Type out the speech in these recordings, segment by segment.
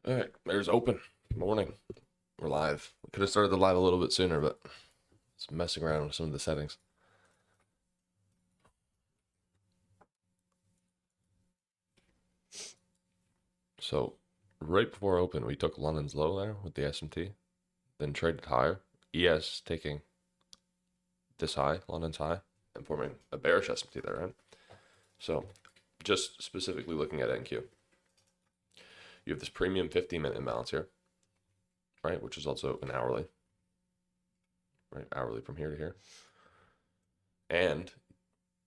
All right, there's open. Morning. We're live. We could have started the live a little bit sooner, but it's messing around with some of the settings. So, right before open, we took London's low there with the S&T, then traded higher. ES taking this high, London's high, and forming a bearish S&T there, right? So, just specifically looking at NQ, you have this premium 15-minute imbalance here, right? Which is also an hourly, right? Hourly from here to here. And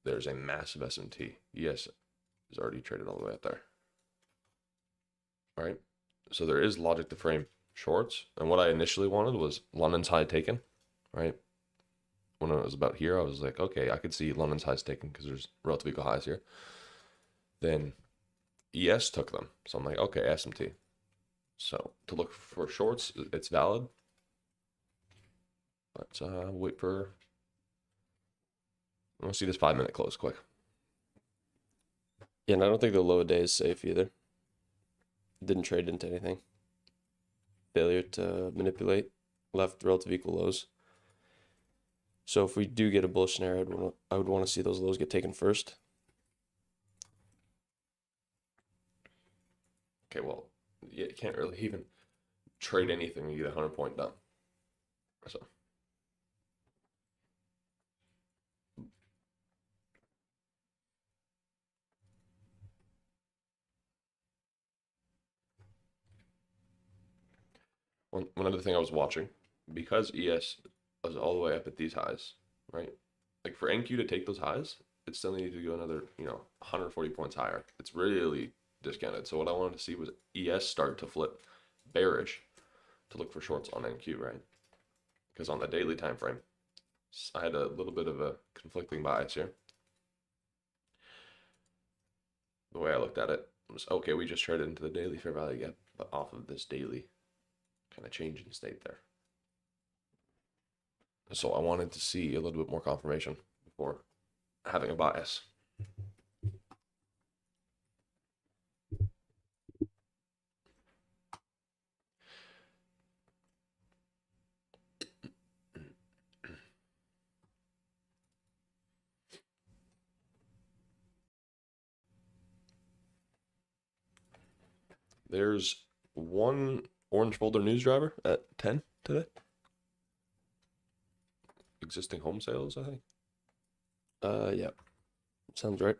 there's a massive S&T. ES is already traded all the way up there, right? So there is logic to frame shorts. And what I initially wanted was London's high taken, right? When it was about here, I was like, okay, I could see London's highs taken because there's relative equal highs here. Then ES took them. So I'm like, okay, SMT. So to look for shorts, it's valid. Let's wait for, I want to see this 5-minute close quick. Yeah, and I don't think the low day is safe either. Didn't trade into anything. Failure to manipulate. Left relative equal lows. So if we do get a bullish scenario, I would want to see those lows get taken first. Okay, well, yeah, you can't really even trade anything when you get a 100-point done. So one other thing I was watching, because ES was all the way up at these highs, right? Like for NQ to take those highs, it still needed to go another, 140 points higher. It's really discounted. So what I wanted to see was ES start to flip bearish to look for shorts on NQ, right? Because on the daily time frame, I had a little bit of a conflicting bias here. The way I looked at it was, okay, we just traded into the daily fair value gap, but off of this daily kind of change in state there. So I wanted to see a little bit more confirmation before having a bias. There's one orange folder news driver at 10 today. Existing home sales, I think. Yeah, sounds right.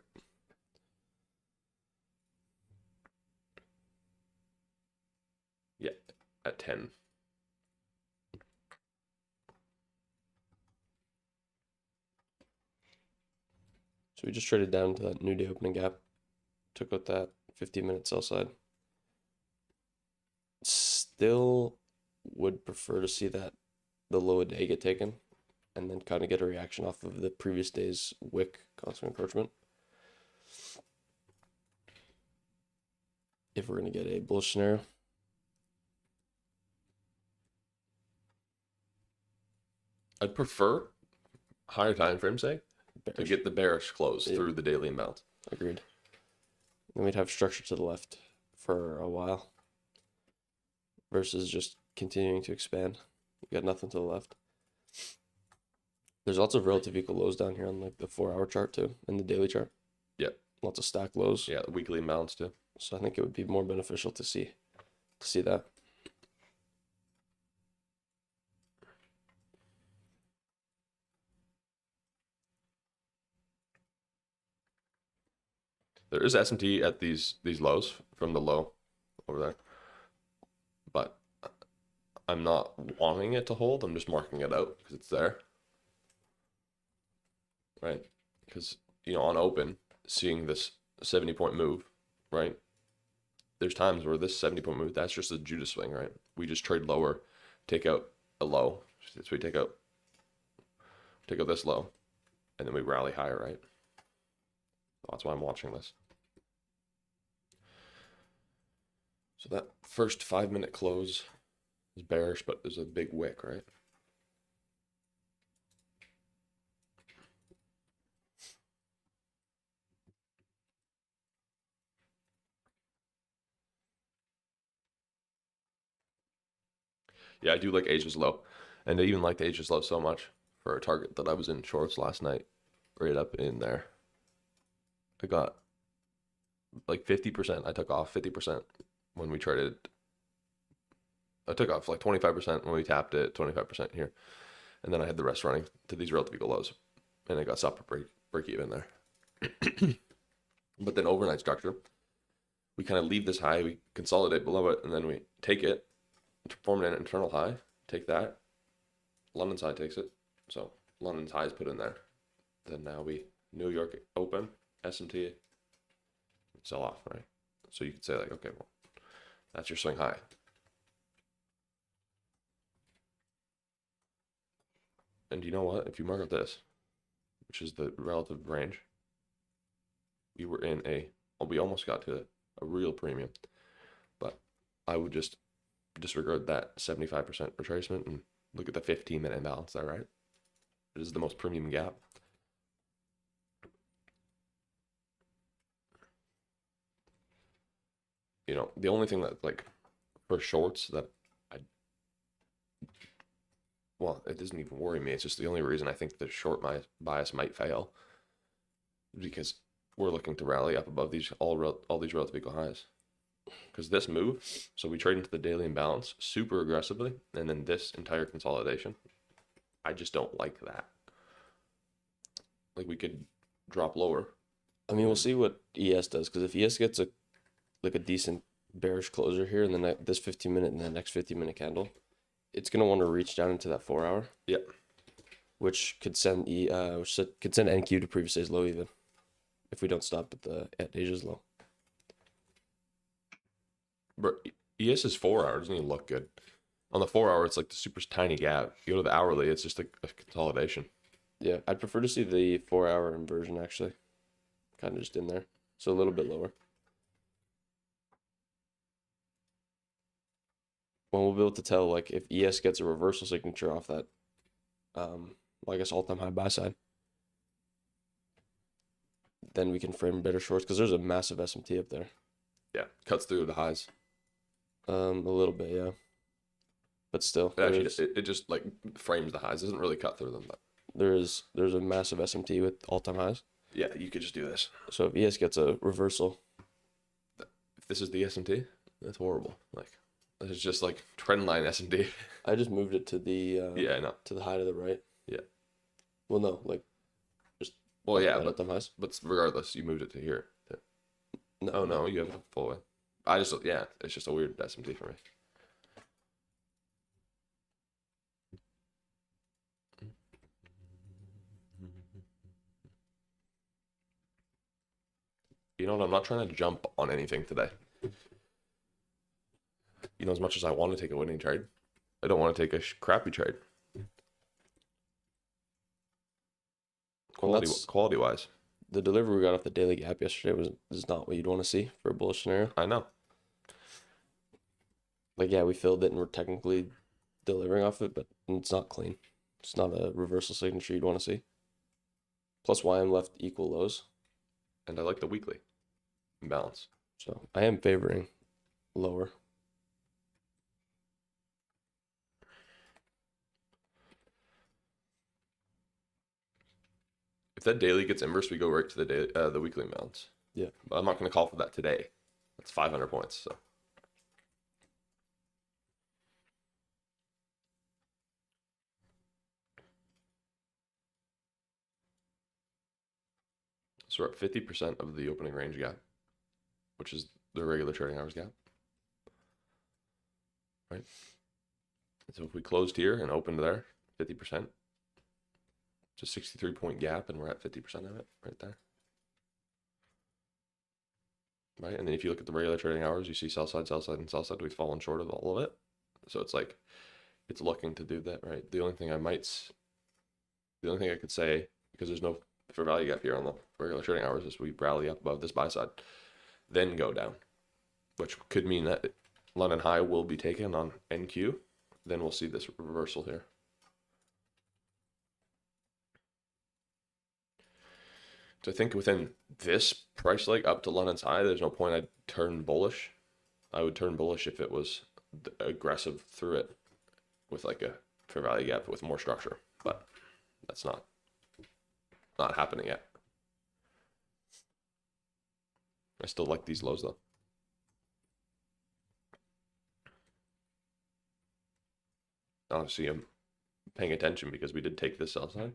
Yeah, at 10. So we just traded down to that new day opening gap. Took out that 15-minute sell side. Still would prefer to see that the low a day get taken and then kind of get a reaction off of the previous day's wick constant encroachment. If we're going to get a bullish scenario. I'd prefer higher time frame sake to get the bearish close through the daily imbalance. Agreed. Then we'd have structure to the left for a while versus just continuing to expand. You got nothing to the left. There's lots of relative equal lows down here on like the 4-hour chart too, and the daily chart. Yeah. Lots of stack lows. Yeah, the weekly imbalance too. So I think it would be more beneficial to see that. There is S&T at these lows from the low over there, but I'm not wanting it to hold. I'm just marking it out because it's there, right? Because on open, seeing this 70-point move, right? There's times where this 70-point move, that's just a Judas swing, right? We just trade lower, take out a low, so we take out this low, and then we rally higher, right? That's why I'm watching this. So that first 5-minute close is bearish, but there's a big wick, right? Yeah, I do like Asia's low, and I even liked Asia's low so much for a target that I was in shorts last night, right up in there. I got like 50%. I took off 50% when we traded. I took off like 25% when we tapped it, 25% here, and then I had the rest running to these relative equal lows, and it got stopped at break even there. But then overnight structure, we kind of leave this high, we consolidate below it, and then we take it, form an internal high, take that. London's high takes it, so London's high is put in there. Then now we New York open, SMT, sell off, right? So you could say like, okay, well, that's your swing high. And you know what? If you mark up this, which is the relative range, we were in we almost got to a real premium, but I would just disregard that 75% retracement and look at the 15-minute imbalance there, right? It is the most premium gap. You know, the only thing that like for shorts that I, well, it doesn't even worry me. It's just the only reason I think the short bias might fail because we're looking to rally up above these all these relative equal highs. Because this move, so we trade into the daily imbalance super aggressively, and then this entire consolidation, I just don't like that. Like we could drop lower. I mean, we'll see what ES does, because if ES gets a decent bearish closer here, and then this 15-minute and the next 15-minute candle, it's gonna want to reach down into that 4 hour. Yeah. Which could send could send NQ to previous day's low even, if we don't stop at Asia's low. But ES is 4 hours, doesn't even look good. On the 4 hour, it's like the super tiny gap. You go to the hourly, it's just a consolidation. Yeah, I'd prefer to see the 4 hour inversion actually, kind of just in there, so a little bit lower. When we'll be able to tell like if ES gets a reversal signature off that, well, I guess all-time high buy side, then we can frame better shorts because there's a massive SMT up there. Yeah, cuts through the highs. A little bit, yeah. But still, It just like frames the highs. It doesn't really cut through them. But there's a massive SMT with all-time highs. yeah, you could just do this. So if ES gets a reversal, if this is the SMT, that's horrible. Like this is just like trend line SMT. I just moved it to the yeah, I know. to the high to the right. Yeah. Well, no, like just yeah, but all-time highs. But regardless, you moved it to here. No, oh no, you have a full way. It's just a weird SMT for me. You know what? I'm not trying to jump on anything today. You know, as much as I want to take a winning trade, I don't want to take a crappy trade. Quality wise, the delivery we got off the daily gap yesterday is not what you'd want to see for a bullish scenario. I know. Like, yeah, we filled it and we're technically delivering off it, but it's not clean. It's not a reversal signature you'd want to see. Plus, YM left equal lows. And I like the weekly imbalance. So I am favoring lower. If that daily gets inverse, we go right to the weekly imbalance. Yeah. But I'm not going to call for that today. That's 500 points. So we're at 50% of the opening range gap, which is the regular trading hours gap. Right? So if we closed here and opened there, 50%, it's a 63-point gap, and we're at 50% of it right there. Right? And then if you look at the regular trading hours, you see sell side, and sell side. We've fallen short of all of it. So it's like, it's looking to do that, right? The only thing I could say, because there's no fair value gap here on the regular trading hours, is we rally up above this buy side, then go down, which could mean that London high will be taken on NQ. Then we'll see this reversal here. So I think within this price leg up to London's high, there's no point I'd turn bullish. I would turn bullish if it was aggressive through it. with like a fair value gap with more structure, but that's not happening yet. I still like these lows though. Obviously, I'm paying attention because we did take this sell side.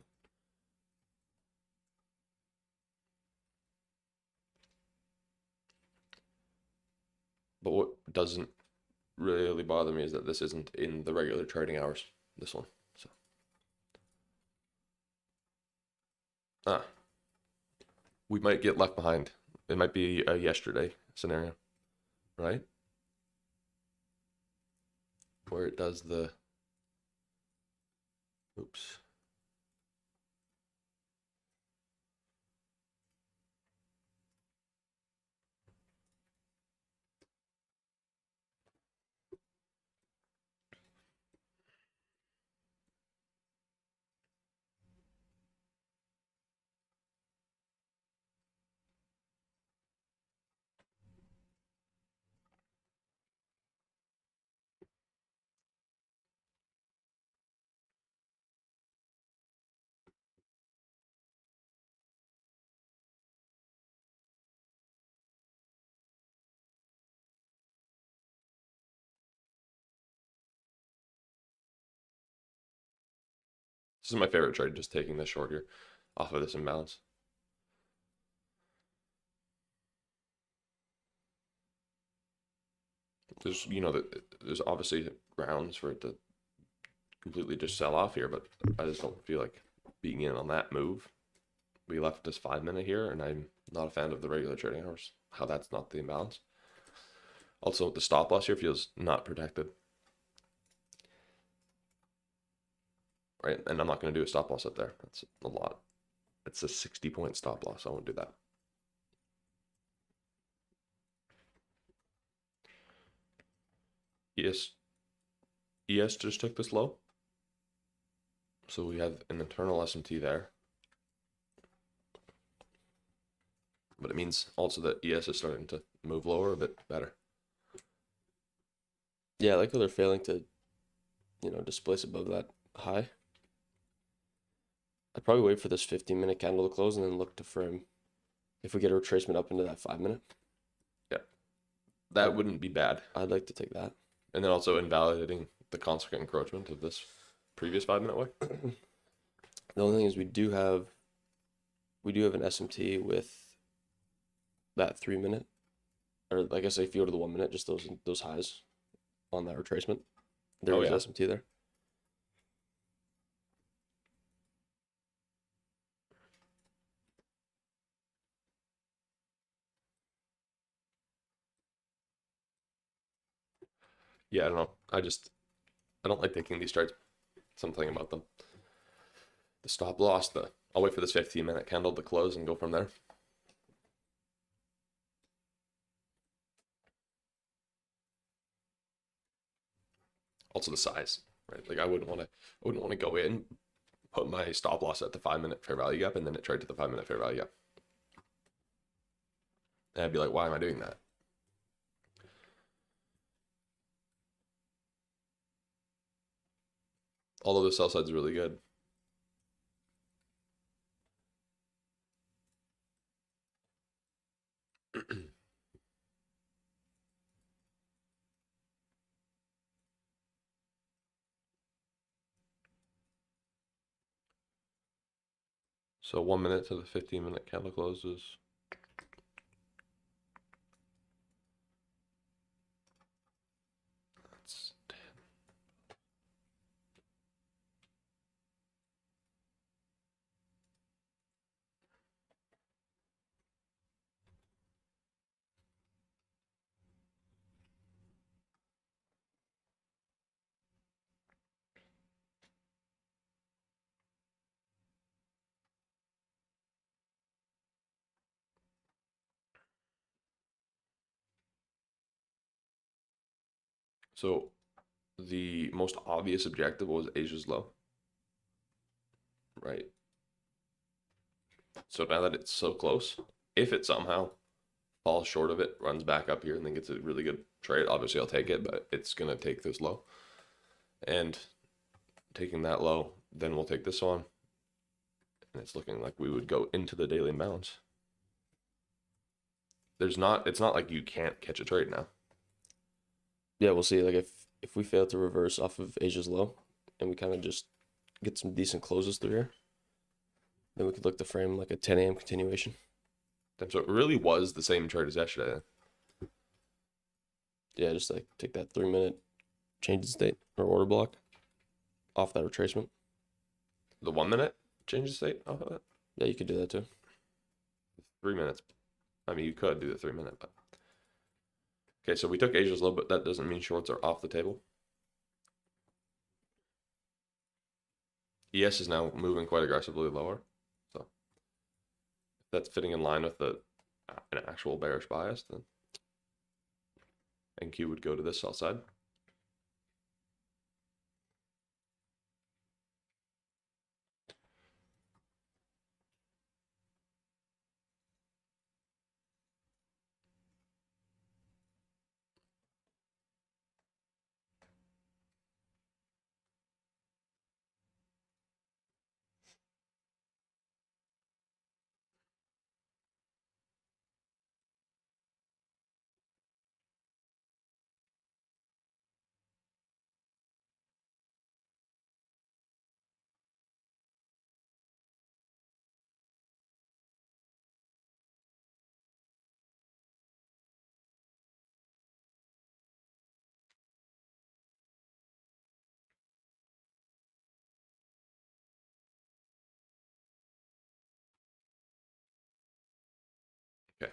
But what doesn't really bother me is that this isn't in the regular trading hours, this one. So we might get left behind. It might be a yesterday scenario, right? Where it does the oops. This is my favorite trade, just taking this short here off of this imbalance. There's, there's obviously grounds for it to completely just sell off here, but I just don't feel like being in on that move. We left this 5-minute here, and I'm not a fan of the regular trading hours, how that's not the imbalance. Also, the stop loss here feels not protected. Right, and I'm not going to do a stop loss up there. That's a lot. It's a 60-point stop loss. I won't do that. ES just took this low. So we have an internal SMT there. But it means also that ES is starting to move lower a bit better. Yeah, I like how they're failing to, displace above that high. I'd probably wait for this 15-minute candle to close and then look to frame if we get a retracement up into that 5-minute. Yeah, that wouldn't be bad. I'd like to take that. And then also invalidating the consequent encroachment of this previous 5-minute way. The only thing is we do have an SMT with that 3-minute, or like I say, if you go to the 1-minute, just those highs on that retracement. There is SMT there. Yeah, I don't know. I don't like taking these trades. Something about them. The stop loss, I'll wait for this 15-minute candle to close and go from there. Also the size, right? Like I wouldn't want to go in, put my stop loss at the 5-minute fair value gap, and then it trade to the 5-minute fair value gap. And I'd be like, why am I doing that? Although the sell side's really good. So 1 minute to the 15-minute candle closes. That's 10. So the most obvious objective was Asia's low, right? So now that it's so close, if it somehow falls short of it, runs back up here, and then gets a really good trade, obviously I'll take it, but it's going to take this low. And taking that low. Then we'll take this one. And it's looking like we would go into the daily imbalance. It's not like you can't catch a trade now. Yeah, we'll see. Like if we fail to reverse off of Asia's low, and we kind of just get some decent closes through here, then we could look to frame like a 10 a.m. continuation. So it really was the same trade as yesterday. Yeah, just like take that 3 minute change in state or order block off that retracement. The 1 minute change of state off of it. Yeah, you could do that too. 3 minutes. I mean, you could do the 3 minute, but okay. So we took Asia's low, but that doesn't mean shorts are off the table. ES is now moving quite aggressively lower, so if that's fitting in line with an actual bearish bias, then NQ would go to this sell side. Okay.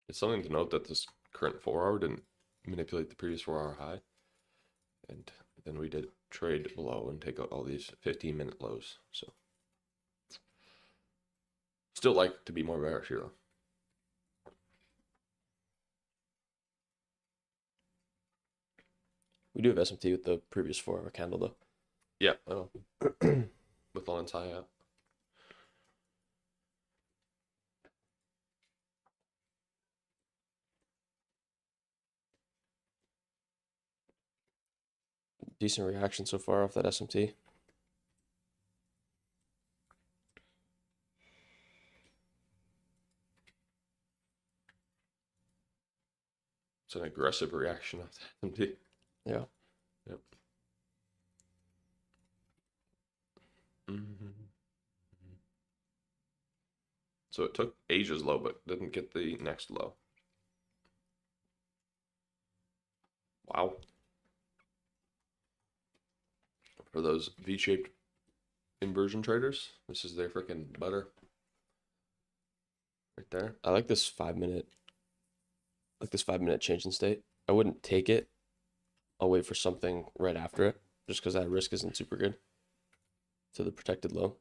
It's something to note that this current 4 hour didn't manipulate the previous 4 hour high, and then we did trade below and take out all these 15-minute lows. So still like to be more bearish here though. We do have SMT with the previous 4 hour candle though. Yeah, oh, with lines high out. Decent reaction so far off that SMT. It's an aggressive reaction of the MT. Yeah. Yep. Mm-hmm. So it took Asia's low, but didn't get the next low. Wow. For those V-shaped inversion traders, this is their freaking butter. Right there. I like this 5 minute, like this 5 minute change in state. I wouldn't take it. I'll wait for something right after it, just because that risk isn't super good to the protected low.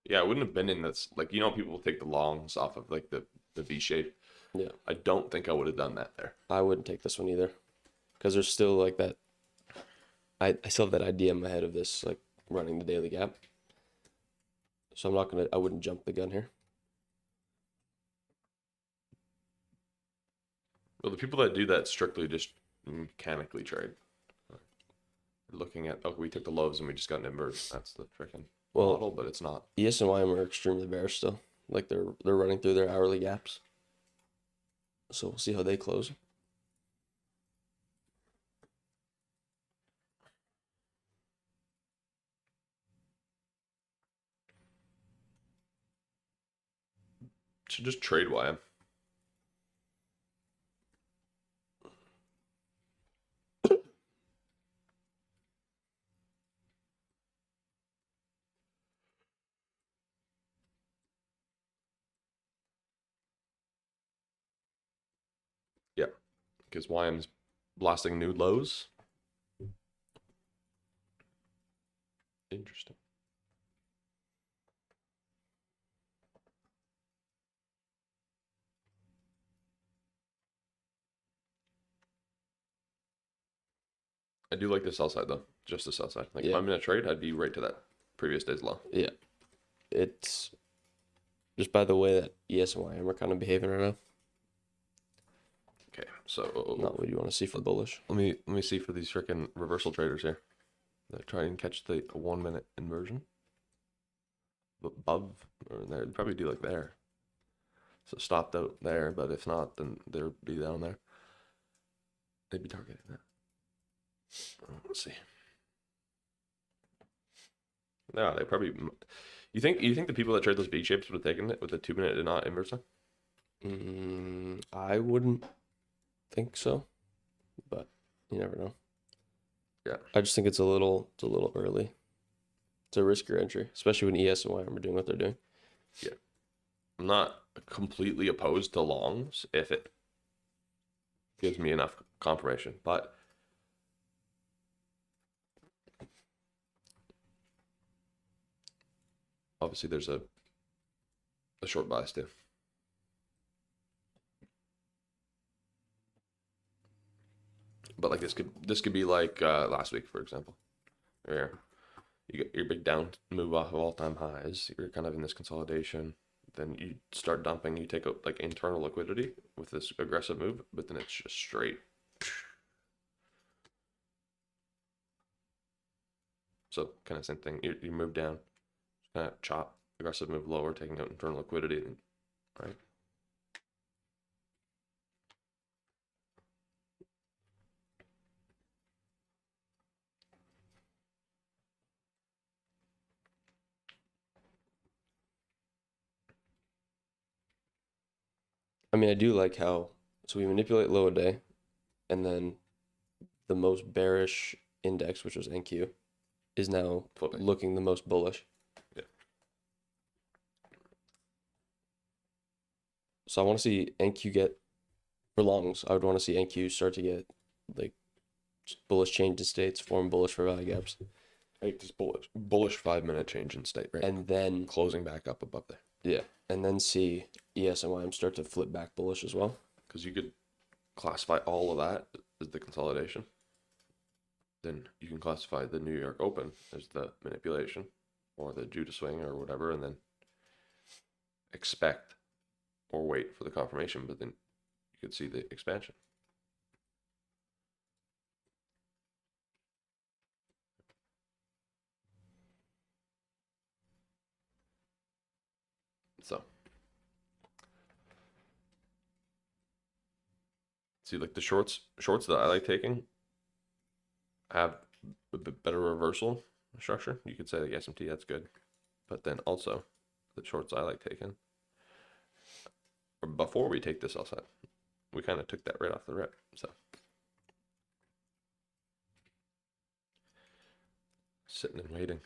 Yeah, I wouldn't have been in this. Like, people take the longs off of like the V shape. Yeah. I don't think I would have done that there. I wouldn't take this one either, because there's still like that. I still have that idea in my head of this like running the daily gap. So I wouldn't jump the gun here. Well, the people that do that strictly just mechanically trade. Looking at, we took the lows and we just got an inverse. That's the freaking model, but it's not. ES and YM are extremely bearish still. Like they're running through their hourly gaps. So we'll see how they close. Should just trade YM. Yeah, because YM's blasting new lows. Interesting. I do like the sell side though, just the sell side. Like if Yeah. I'm in a trade, I'd be right to that previous day's low. Yeah. It's just by the way that ES and YM are kind of behaving right now. Okay, so Not what you want to see for bullish. let me see for these freaking reversal traders here. They try and catch the 1 minute inversion above or there. They'd probably do like there. So stopped out there, but if not, then they'll be down there. They'd be targeting that. Let's see. No, they probably. You think the people that trade those V shapes would have taken it with the 2 minute and not inversion? I wouldn't think so, but you never know. Yeah. I just think it's a little early. It's a riskier entry, especially when ES and YM are doing what they're doing. Yeah. I'm not completely opposed to longs if it gives me enough confirmation, but obviously there's a short bias too. But like this could be like last week, for example, where you get your big down move off of all-time highs. You're kind of in this consolidation. Then you start dumping. You take out like internal liquidity with this aggressive move, but then it's just straight. So kind of same thing. You move down, kind of chop, aggressive move lower, taking out internal liquidity, right? I mean, I do like how so we manipulate low a day, and then the most bearish index, which was NQ, is now Flipping. looking the most bullish. Yeah. So I want to see NQ get for longs. I would want to see NQ start to get like bullish change in states, form bullish for value gaps, Like this bullish 5 minute change in state, right? and then Closing back up above there. yeah, and then see ES and YM start to flip back bullish as well. Because you could classify all of that as the consolidation. Then you can classify the New York Open as the manipulation or the Judah swing or whatever, and then expect or wait for the confirmation, but then you could see the expansion. So, see, like the shorts that I like taking have a bit better reversal structure. You could say like SMT, that's good, but then also the shorts I like taking. Or before we take this outside, we kind of took that right off the rip. So, sitting and waiting.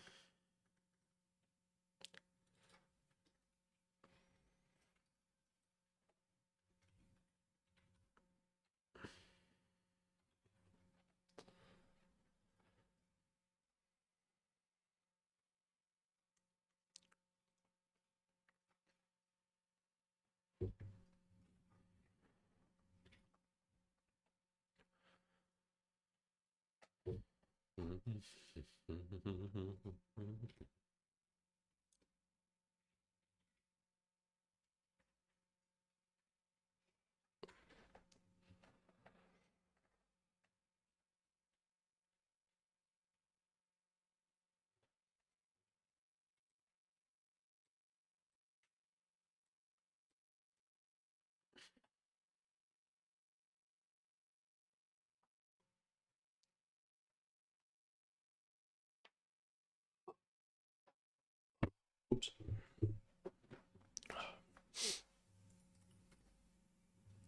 Oops.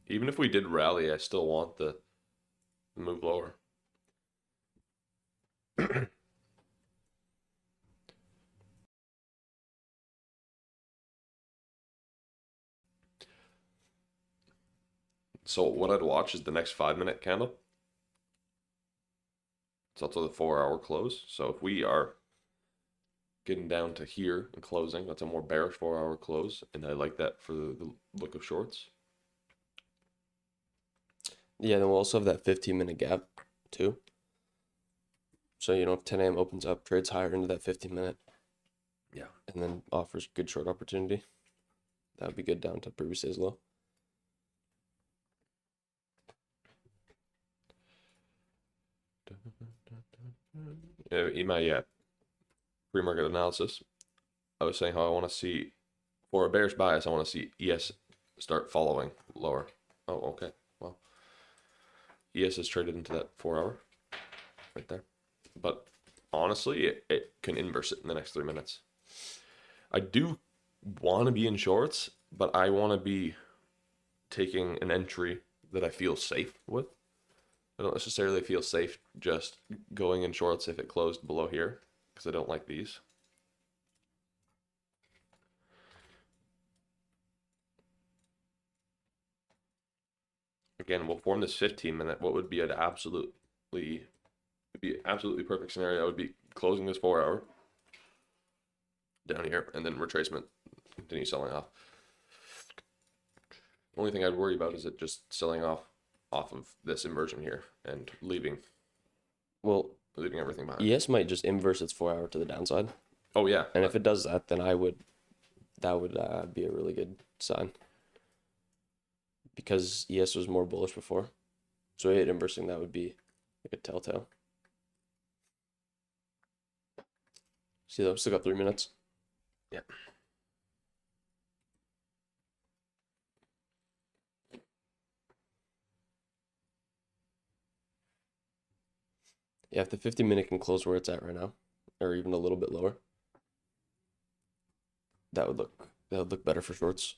Even if we did rally, I still want the move lower. So what I'd watch is the next 5 minute candle. It's also the 4 hour close. So if we are getting down to here and closing. That's a more bearish 4 hour close, and I like that for the look of shorts. Yeah, then we'll also have that 15-minute gap too. So, if 10 a.m. opens up, trades higher into that 15-minute. Yeah. And then offers good short opportunity. That would be good down to previous day's low. In my pre-market analysis, I was saying how I want to see, for a bearish bias, I want to see ES start following lower. Oh, okay. Well, ES is traded into that 4 hour right there. But honestly, it can inverse it in the next 3 minutes. I do want to be in shorts, but I want to be taking an entry that I feel safe with. I don't necessarily feel safe just going in shorts if it closed below here, because I don't like these. Again, we'll form this 15-minute. What would be an absolutely perfect scenario would be closing this 4 hour down here and then retracement, continue selling off. Only thing I'd worry about is it just selling off of this inversion here and leaving Well, everything behind. ES might just inverse its 4 hour to the downside. Oh yeah. And if it does that, then that would be a really good sign. Because ES was more bullish before. So it inversing, that would be like a telltale. See though, still got 3 minutes. Yeah. Yeah, if the 50-minute can close where it's at right now, or even a little bit lower, that would look better for shorts.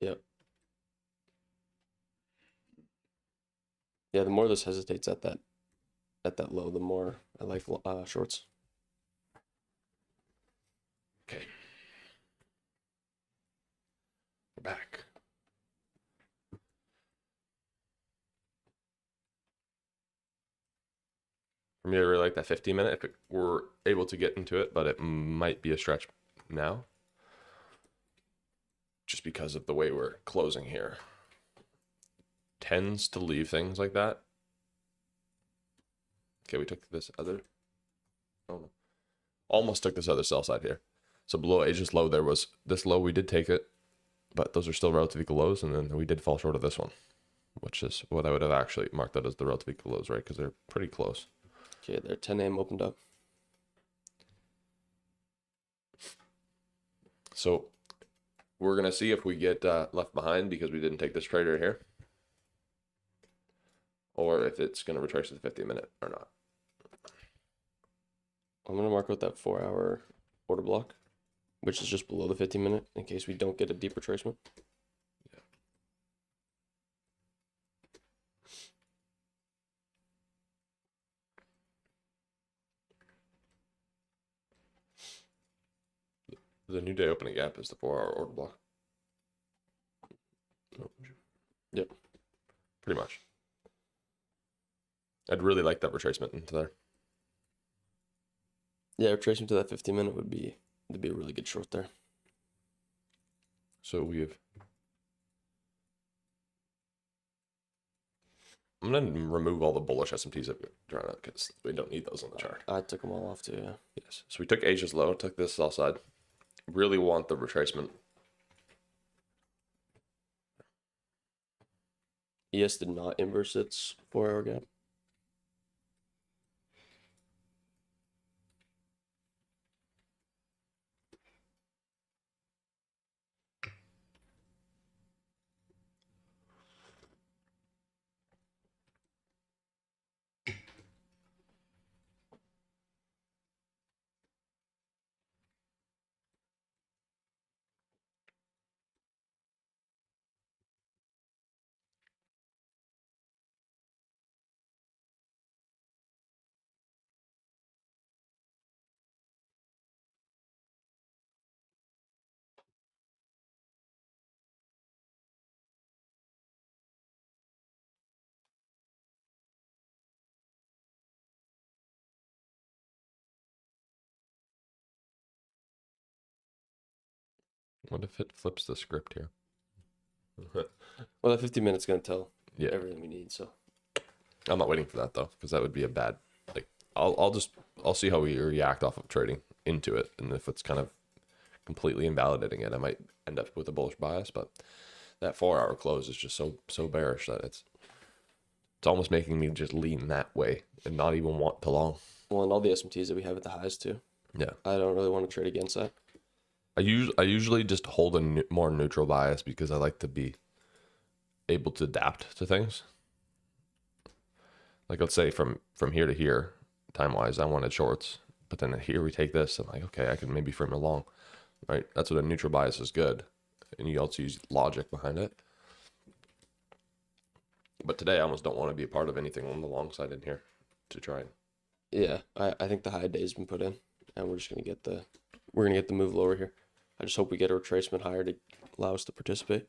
Yep. Yeah, the more this hesitates at that low, the more I like shorts. Okay. We're back. For me, I really like that 15-minute if we're able to get into it, but it might be a stretch now. Just because of the way we're closing here. Tends to leave things like that. Okay, we took this other. Oh no. Almost took this other sell side here. So below Asia's low, there was this low. We did take it, but those are still relative equal lows, and then we did fall short of this one, which is what I would have actually marked out as the relative equal lows, right? Because they're pretty close. Okay, there 10 a.m. opened up. So we're gonna see if we get left behind because we didn't take this trader here, or if it's gonna retrace to the 50-minute or not. I'm gonna mark out that 4 hour order block, which is just below the 15-minute in case we don't get a deep retracement. The new day opening gap is the 4 hour order block. Yep. Pretty much. I'd really like that retracement into there. Yeah, retracement to that 50-minute would be a really good short there. So I'm gonna remove all the bullish SMTs that we're trying to, because we don't need those on the chart. I took them all off too. Yeah. Yes. So we took Asia's low, took this sell side. Really want the retracement. ES did not inverse its 4-hour gap. What if it flips the script here? Well, that 50 minutes gonna tell Yeah. everything we need. So I'm not waiting for that though, because that would be a bad. Like, I'll see how we react off of trading into it, and if it's kind of completely invalidating it, I might end up with a bullish bias. But that 4-hour close is just so bearish that it's almost making me just lean that way and not even want to long. well, and all the SMTs that we have at the highs too. Yeah. I don't really want to trade against that. I usually just hold a more neutral bias because I like to be able to adapt to things. Like, let's say from here to here, time wise, I wanted shorts, but then here we take this. I'm like, okay, I can maybe frame it long, right? That's what a neutral bias is good, and you also use logic behind it. But today, I almost don't want to be a part of anything on the long side in here to try and. Yeah, I think the high day's been put in, and we're just gonna get the move lower here. I just hope we get a retracement higher to allow us to participate.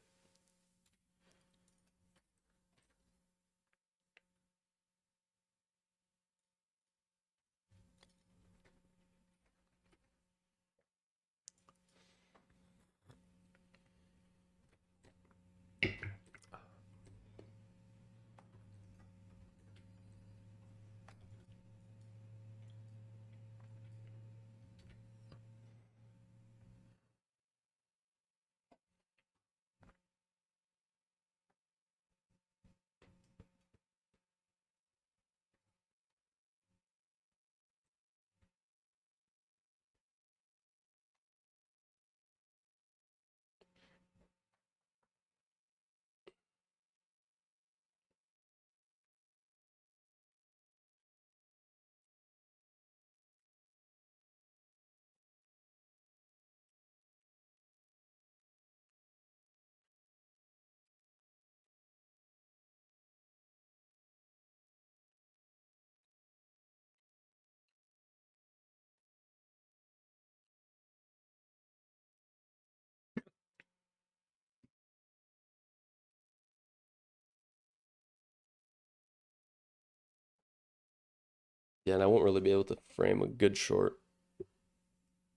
Yeah, and I won't really be able to frame a good short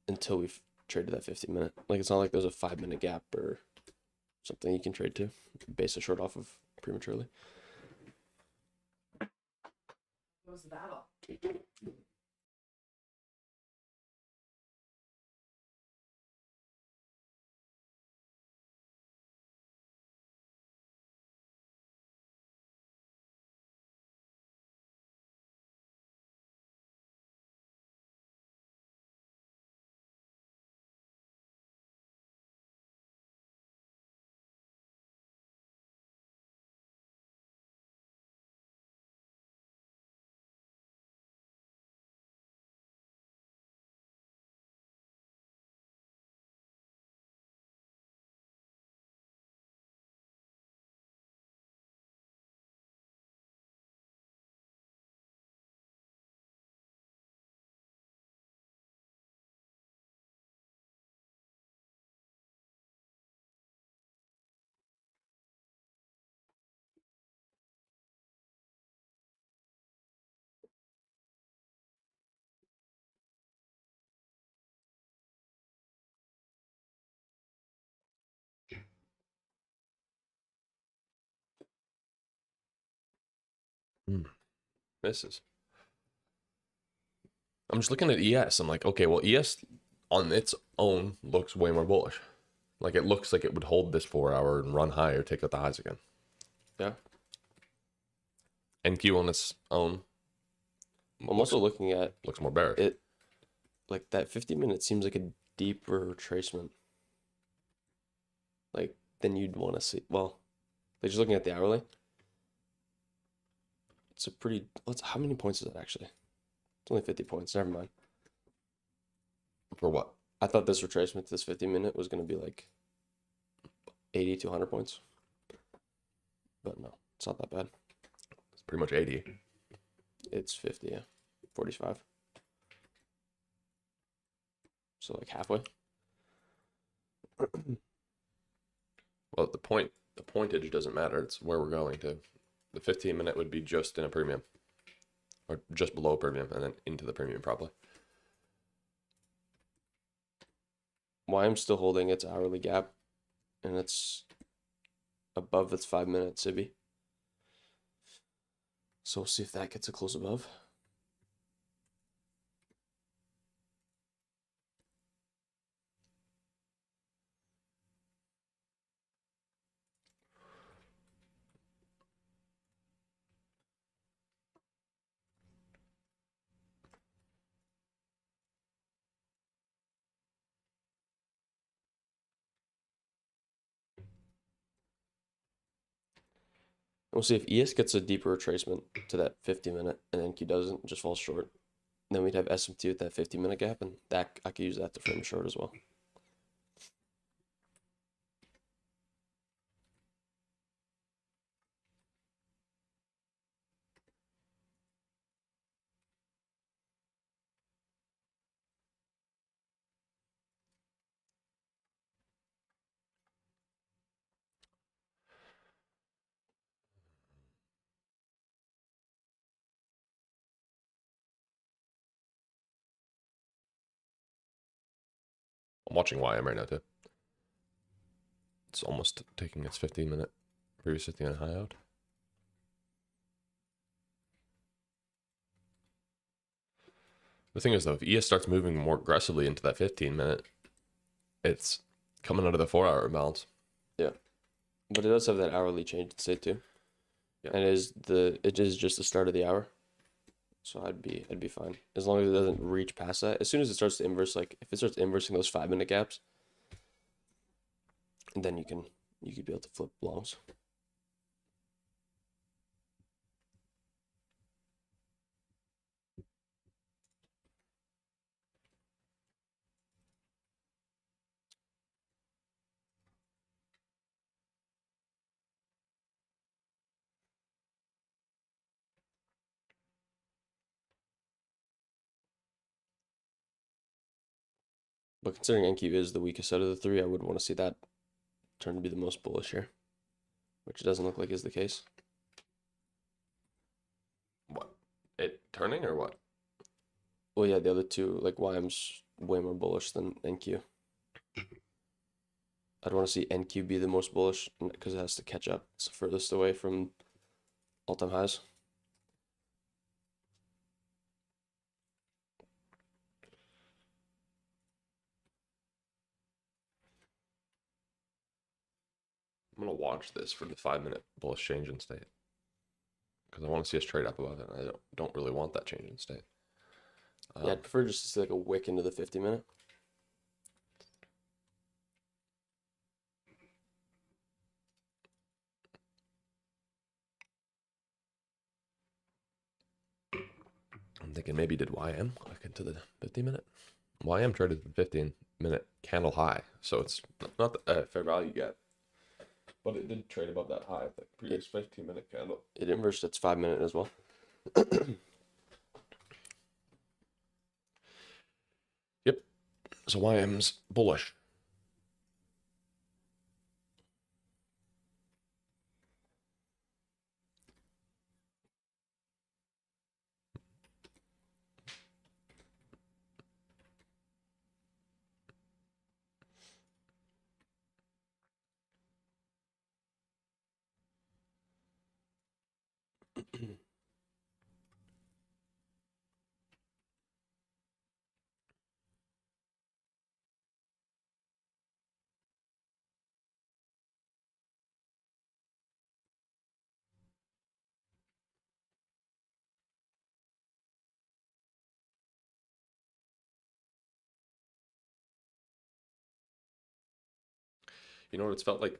until we've traded that 50-minute. Like, it's not like there's a 5-minute gap or something you can trade to base a short off of prematurely. What was the battle? Misses. I'm just looking at ES. I'm like, okay, well, ES on its own looks way more bullish. Like it looks like it would hold this 4 hour and run higher, take out the highs again. Yeah. NQ on its own I'm also looking at looks more bearish. it. Like that 50-minute seems like a deeper retracement. Like than you'd want to see. Well, like just looking at the hourly. It's a pretty. How many points is that actually? It's only 50 points. Never mind. For what? I thought this retracement to this 50-minute was going to be like 80 to 100 points. But no, it's not that bad. It's pretty much 80. It's 50, yeah. 45. So like halfway. Well, the pointage doesn't matter. It's where we're going to. The 15-minute would be just in a premium, or just below a premium, and then into the premium probably. Why I'm still holding its hourly gap, and it's above its 5-minute SIBI. So we'll see if that gets a close above. We'll see if ES gets a deeper retracement to that 50-minute, and NQ doesn't, just falls short. Then we'd have SMT with that 50-minute gap, and that I could use that to frame short as well. I'm watching YM right now too. It's almost taking its 15-minute, previous 15-minute high out. The thing is, though, if ES starts moving more aggressively into that 15-minute, it's coming out of the 4 hour imbalance. Yeah, but it does have that hourly change in state too. Yeah. And it is just the start of the hour, so I'd be fine as long as it doesn't reach past that. As soon as it starts to inverse, like if it starts inversing those 5-minute gaps, then you could be able to flip longs. But considering NQ is the weakest out of the three, I would want to see that turn to be the most bullish here, which it doesn't look like is the case. What? It turning or what? Well, yeah, the other two, like YM's way more bullish than NQ. I'd want to see NQ be the most bullish because it has to catch up. It's the furthest away from all-time highs. I'm going to watch this for the 5-minute bullish change in state. Because I want to see us trade up above it. I don't really want that change in state. Yeah, I'd prefer just to see like a wick into the 50-minute. I'm thinking maybe did YM click into the 50-minute? YM traded the 15-minute candle high, so it's not the fair value yet. But it did trade above that high, the previous 15-minute candle. It inversed its 5-minute as well. Yep. So YM's bullish. You know what it's felt like?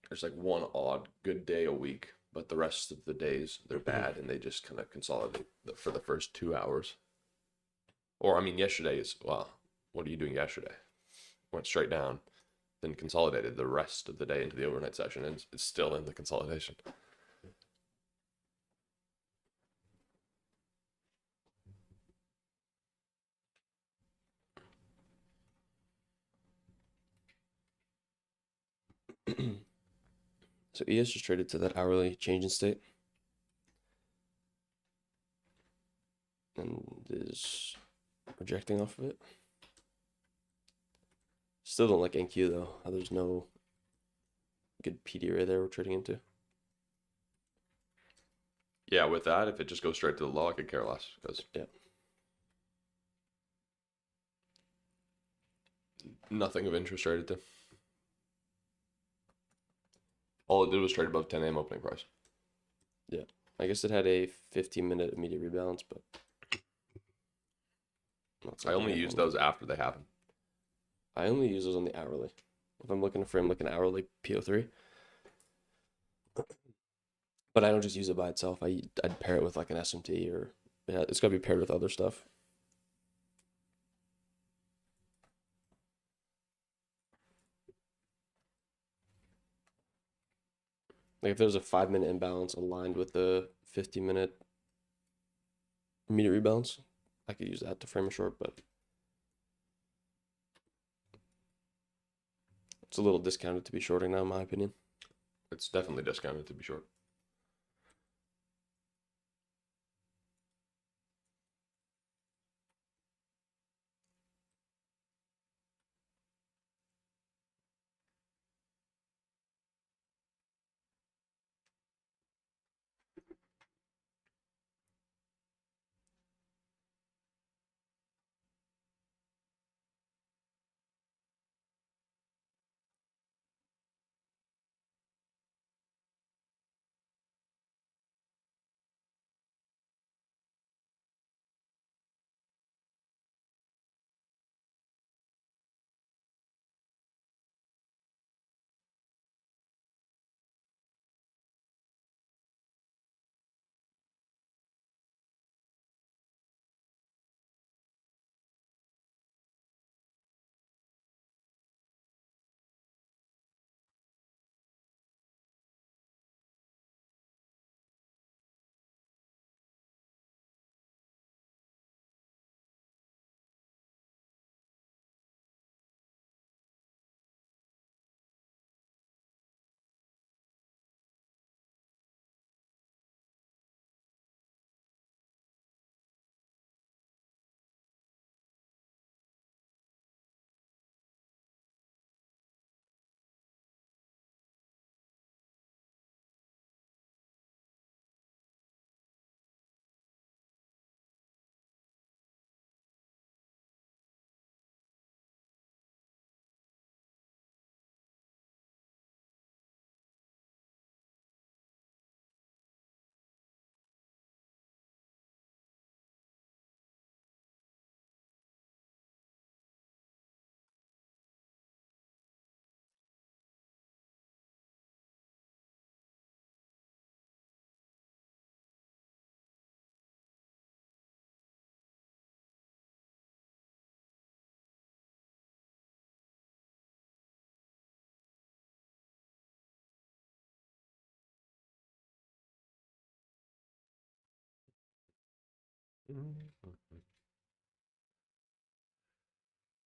There's like one odd good day a week, but the rest of the days they're bad, and they just kind of consolidate for the first 2 hours. Or I mean, yesterday is well. What are you doing yesterday? Went straight down, then consolidated the rest of the day into the overnight session, and it's still in the consolidation. So ES just traded to that hourly change in state and is rejecting off of it. Still don't like NQ though. How there's no good PD right there we're trading into. Yeah, with that, if it just goes straight to the low, I could care less because Yeah. nothing of interest traded to. All it did was trade above 10 a.m. opening price. Yeah. I guess it had a 15-minute immediate rebalance, but I only use those after they happen. I only use those on the hourly. If I'm looking for like an hourly PO3. But I don't just use it by itself. I'd pair it with like an SMT or yeah, it's got to be paired with other stuff. Like if there's a 5-minute imbalance aligned with the 50-minute immediate rebalance, I could use that to frame a short, but it's a little discounted to be shorting now, in my opinion. It's definitely discounted to be short.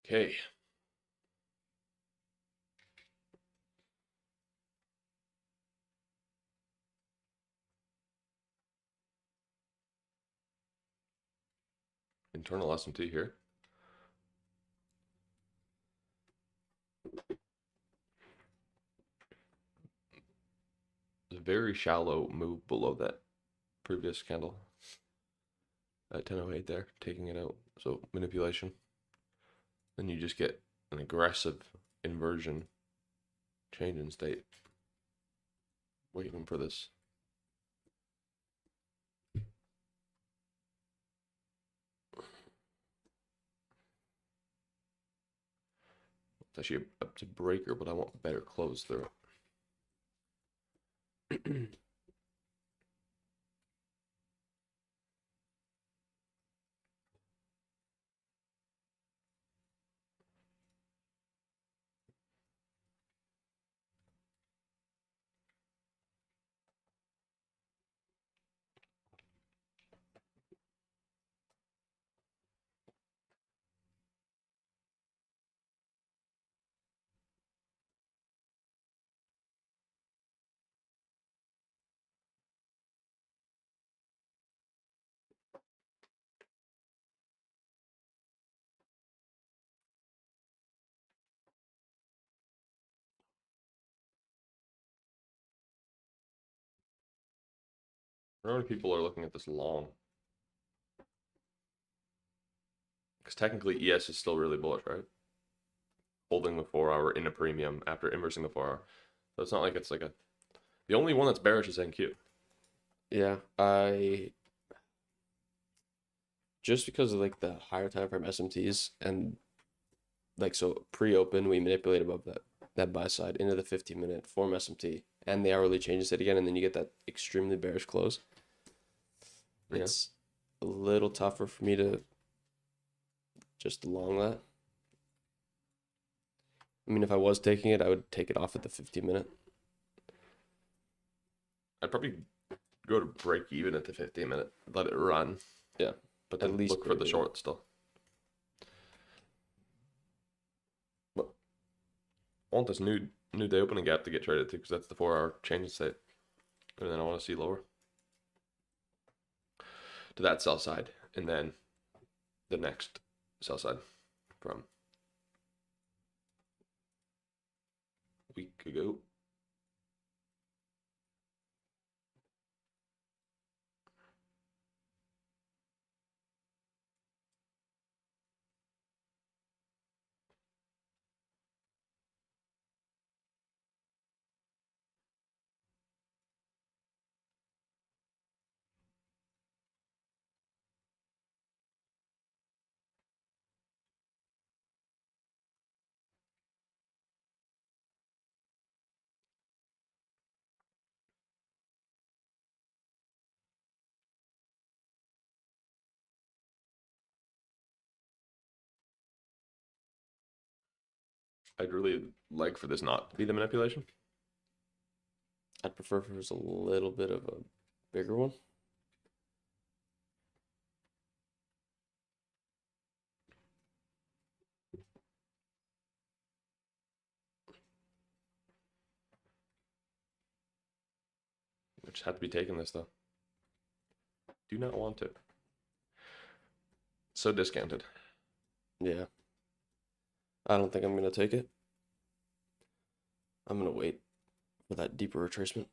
Okay. Internal SMT here. It's a very shallow move below that previous candle at 10:08 there, taking it out. So manipulation. Then you just get an aggressive inversion change in state. Waiting for this. It's actually up to breaker, but I want better close through. How many people are looking at this long? Because technically ES is still really bullish, right? Holding the 4 hour in a premium after inversing the 4 hour. So it's not like it's like a. The only one that's bearish is NQ. Yeah, I just because of like the higher time frame SMTs and like so pre-open we manipulate above that buy side into the 15-minute form SMT and the hourly changes it again and then you get that extremely bearish close. Yeah. It's a little tougher for me to just long that. I mean, if I was taking it, I would take it off at the 15-minute. I'd probably go to break even at the 15-minute, let it run. Yeah, But at then least look for the break even. short still. But I want this new day opening gap to get traded to because that's the 4 hour change in state. And then I want to see lower to that sell side. And then the next sell side from a week ago. I'd really like for this not to be the manipulation. I'd prefer if it was a little bit of a bigger one. I just have to be taking this though. Do not want to. So discounted. Yeah. I don't think I'm going to take it. I'm going to wait for that deeper retracement.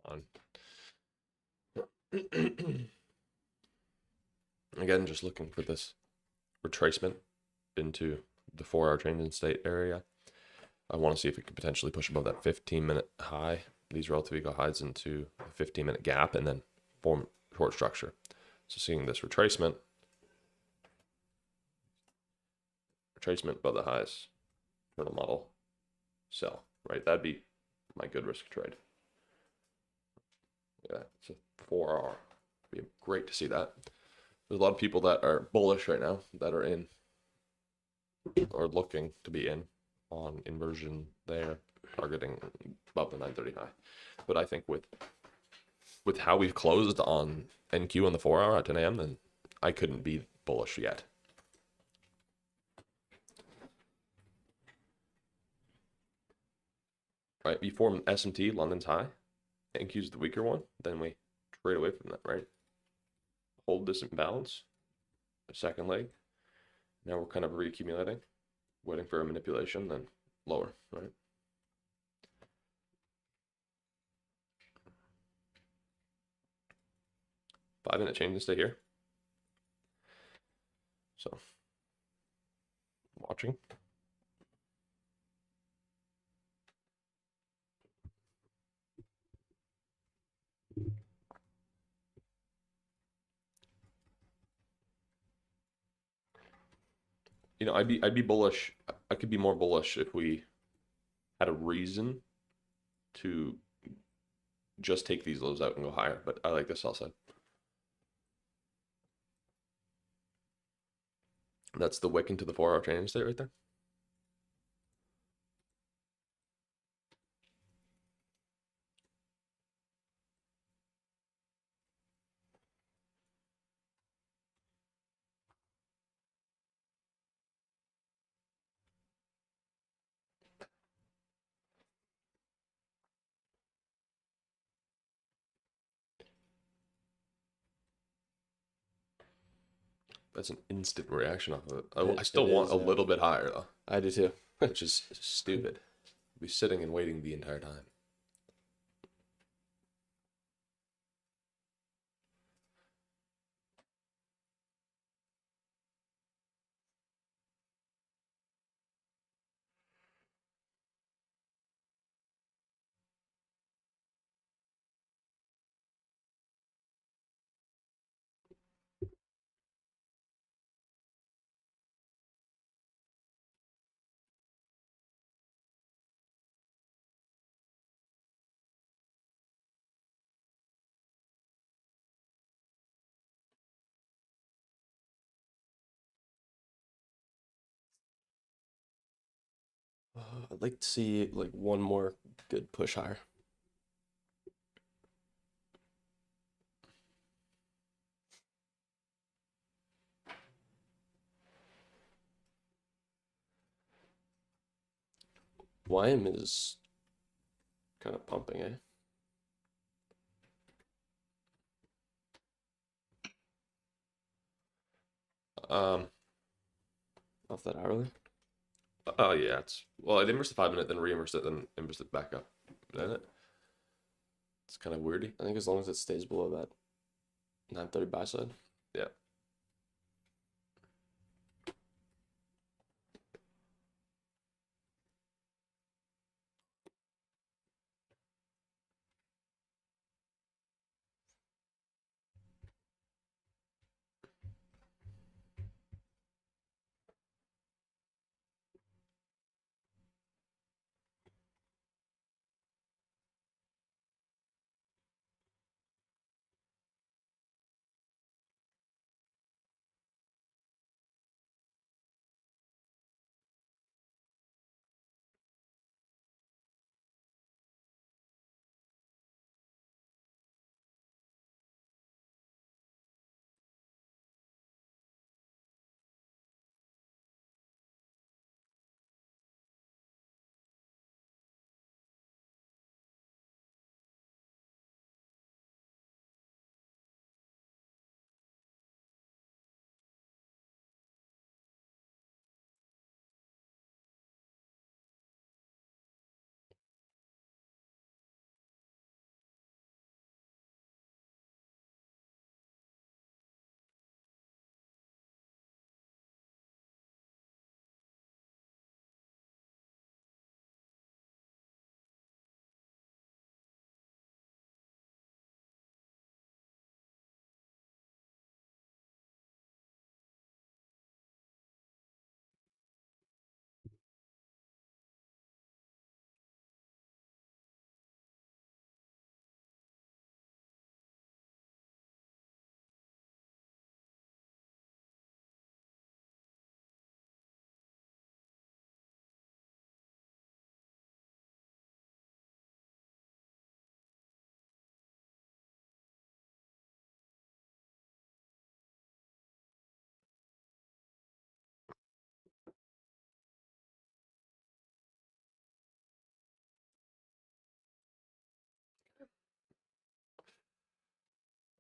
on. Again, just looking for this retracement into the 4-hour change in state area. I want to see if it could potentially push above that 15-minute high, these relative equal highs into a 15-minute gap, and then form short structure. So seeing this retracement above the highs, for the model, sell, right? That'd be my good risk trade. Yeah, it's a 4R. Be great to see that. There's a lot of people that are bullish right now that are in or looking to be in on inversion there, targeting above the 930 high. But I think with how we've closed on NQ on the 4-hour at 10 a.m., then I couldn't be bullish yet. Right, we form SMT, London's high, NQ's the weaker one, then we trade away from that, right? Hold this imbalance, a second leg. Now we're kind of reaccumulating, waiting for a manipulation, then lower, right? Five-minute change and stay here. So, watching. You know, I'd be bullish. I could be more bullish if we had a reason to just take these lows out and go higher. But I like the sell side. That's the wick into the 4-hour training state right there. That's an instant reaction off of it. I still want a little bit higher though. I do too. Which is stupid. Be sitting and waiting the entire time. I'd like to see like one more good push higher. YM is kind of pumping, eh? Off that hourly. Oh yeah, well, it inversed the 5-minute, then re-inversed it, then inversed it back up. Isn't it? It's kind of weirdy. I think as long as it stays below that 930 buy side. Yeah.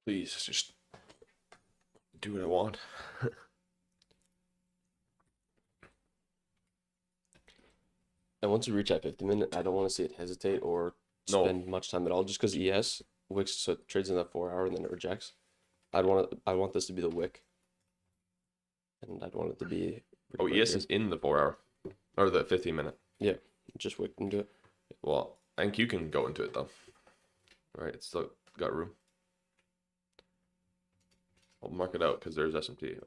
Please just do what I want. And once we reach that 50-minute, I don't want to see it hesitate or No. spend much time at all. Just because ES wicks, so it trades in that 4 hour and then it rejects. I want this to be the wick, and I'd want it to be. Oh, right ES here. is in the 4 hour or the 15-minute. Just wick into it. Well, I think you can go into it though. Right, it's still got room. I'll mark it out because there's SMT.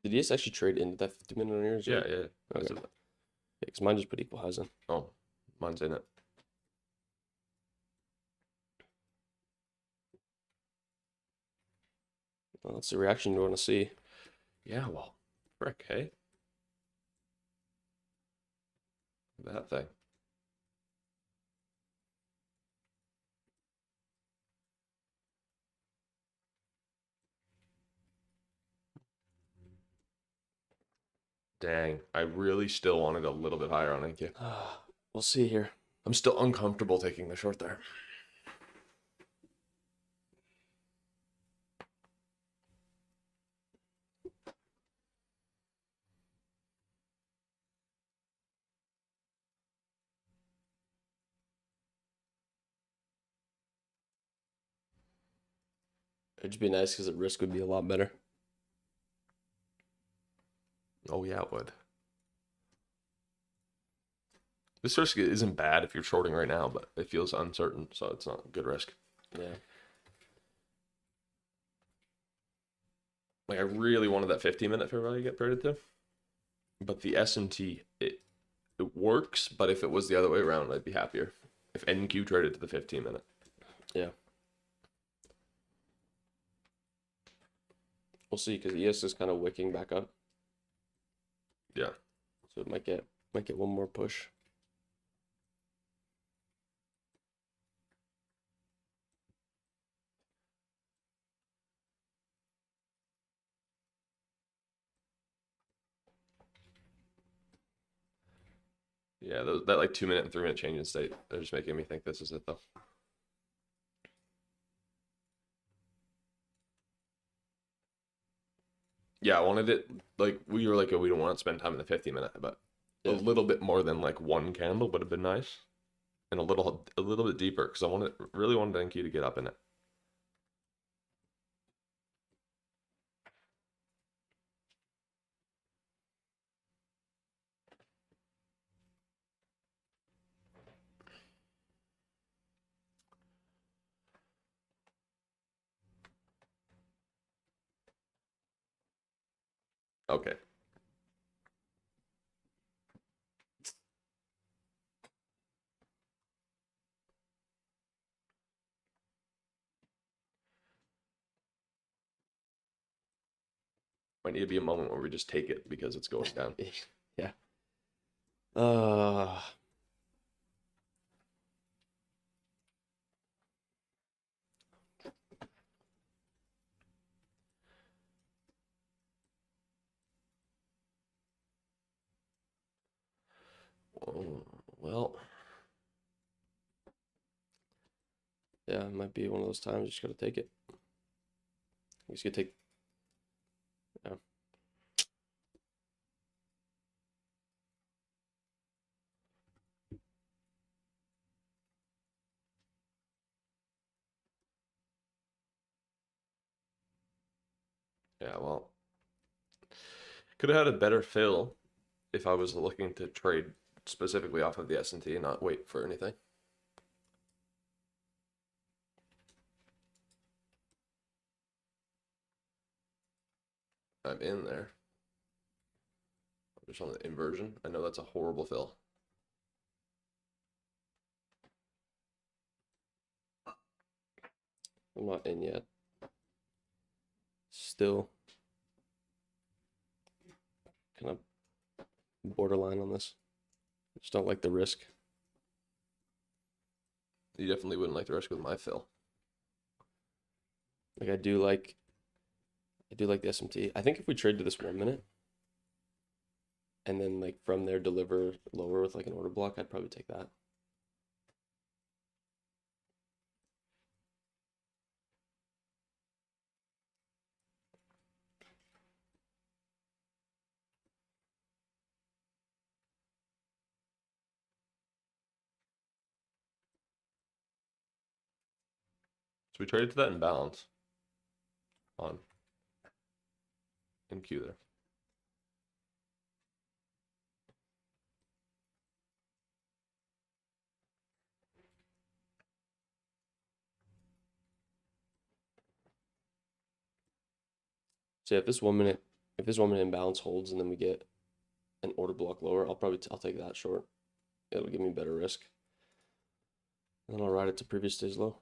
Did ES actually trade into that 50-minute on yours? Yeah, yeah. Okay. Because mine just put equal highs in. Oh, mine's in it. Well, that's the reaction you want to see. Yeah, well, frick, hey? That thing. Dang, I really still wanted a little bit higher on NQ. We'll see here. I'm still uncomfortable taking the short there. It'd just be nice because the risk would be a lot better. Oh, yeah, it would. This risk isn't bad if you're shorting right now, but it feels uncertain, so it's not a good risk. Yeah. Like, I really wanted that 15-minute fair value to get paired to. But the S&T, it works, but if it was the other way around, I'd be happier. If NQ traded to the 15-minute. Yeah. We'll see because ES is kind of wicking back up. Yeah. So it might get one more push. Yeah, that like 2-minute and 3-minute change in state, they're just making me think this is it though. Yeah, I wanted it like we were like, oh, we don't want to spend time in the 50-minute, but a Yeah. little bit more than like one candle would have been nice, and a little bit deeper because I really wanted NQ to get up in it. Okay. Might need to be a moment where we just take it because it's going down. Yeah. Uh, Oh, well, yeah, it might be one of those times you just gotta take it. You just gotta take. Yeah. yeah, well, could have had a better fill if I was looking to trade specifically off of the S&T and not wait for anything. I'm in there. Just on the inversion. I know that's a horrible fill. I'm not in yet. Still kind of borderline on this. Just don't like the risk. You definitely wouldn't like the risk with my fill. Like I do like the SMT. I think if we trade to this 1 minute and then like from there deliver lower with like an order block, I'd probably take that. So we traded to that imbalance on MQ there. So yeah, if this 1 minute imbalance holds and then we get an order block lower, I'll take that short. It'll give me better risk. And then I'll ride it to previous day's low.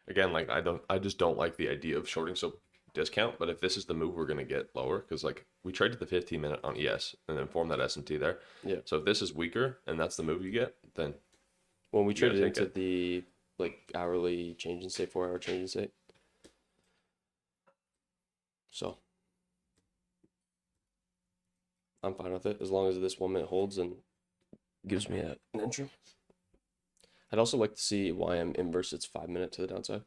Again, like I just don't like the idea of shorting so discount. But if this is the move, we're gonna get lower because like we traded the 15-minute on ES and then form that SMT there. Yeah. So if this is weaker and that's the move you get, then When we You gotta traded take into it. the like hourly change in state, 4 hour change in state. So I'm fine with it as long as this 1 minute holds and gives me an entry. I'd also like to see YM inverse its 5 minute to the downside.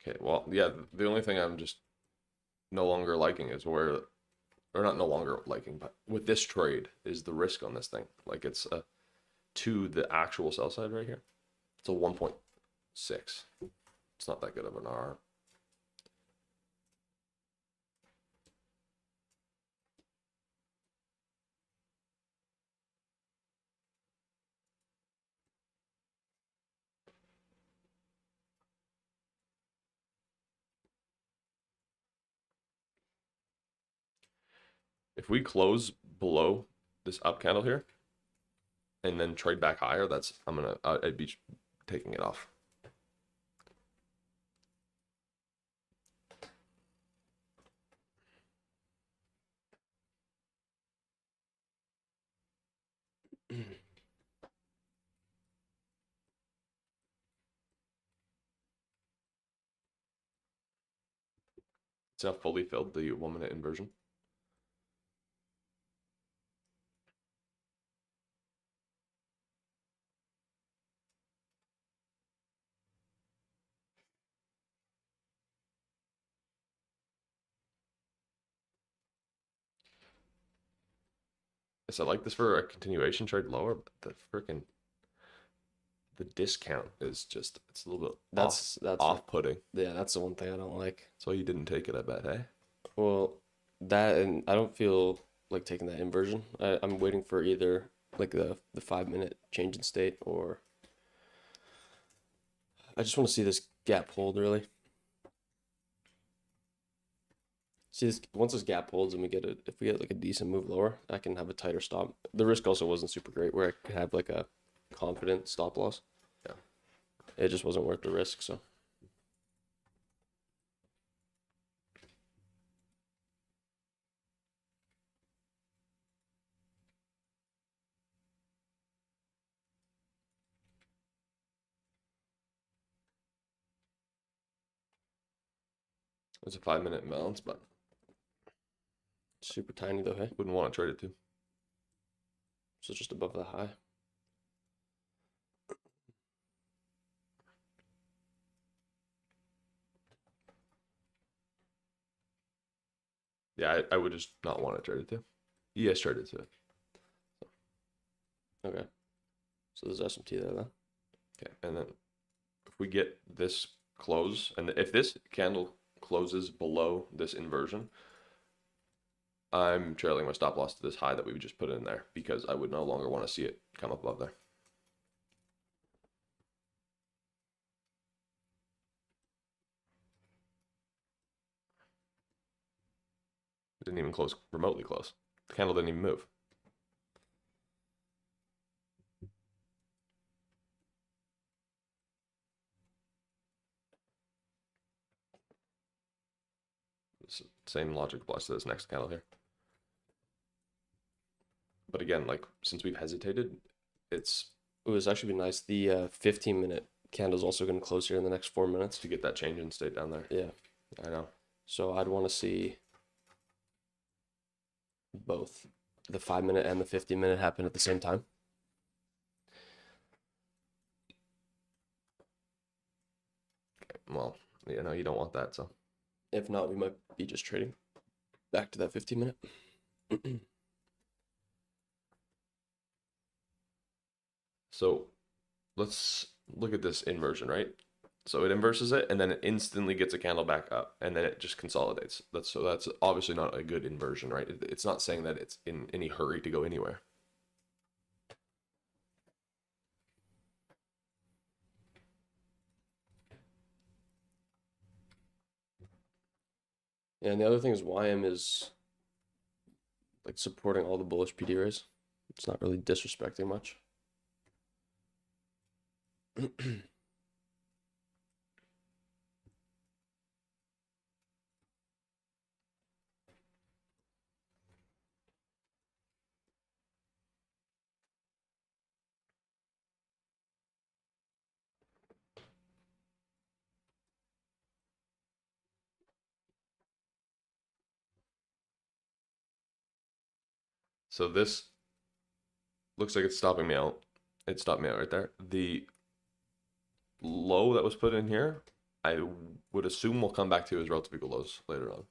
okay. Well, yeah. The only thing I'm just no longer liking is where, or not no longer liking, but with this trade is the risk on this thing. Like it's a to the actual sell side right here. It's a 1.6. It's not that good of an R. If we close below this up candle here and then trade back higher, I'd be taking it off. It's now fully filled, the 1 minute inversion. Yes, I like this for a continuation trade lower, but the discount is just, it's a little bit That's off-putting. Yeah, that's the one thing I don't like. So you didn't take it, I bet, eh? Well, that and I don't feel like taking that inversion. I'm waiting for either like the 5 minute change in state or I just want to see this gap hold really. See this once this gap holds and if we get like a decent move lower, I can have a tighter stop. The risk also wasn't super great where I could have like a confident stop loss. Yeah. It just wasn't worth the risk, so. It's a 5-minute imbalance, but Super tiny though, hey? wouldn't want to trade it to. So just above the high. Yeah, I would just not want to trade it to. ES traded to it. Okay. So there's SMT there then. Okay, and then if we get this close, and if this candle closes below this inversion, I'm trailing my stop loss to this high that we just put in there because I would no longer want to see it come up above there. It didn't even close remotely close. The candle didn't even move. Same logic applies to this next candle here. But again, like since we've hesitated, it's It would actually be nice. The 15-minute candle's also going to close here in the next 4 minutes. to get that change in state down there. Yeah. I know. So I'd want to see both the 5-minute and the 15-minute happen at the same time. Well, you know, you don't want that, so. If not, we might be just trading back to that 15-minute. So let's look at this inversion, right? So it inverses it and then it instantly gets a candle back up and then it just consolidates. That's obviously not a good inversion, right? It's not saying that it's in any hurry to go anywhere. Yeah, and the other thing is YM is like supporting all the bullish PD rays. It's not really disrespecting much. So this looks like it's stopping me out. It stopped me out right there. The low that was put in here, I would assume will come back to as relative equal lows later on.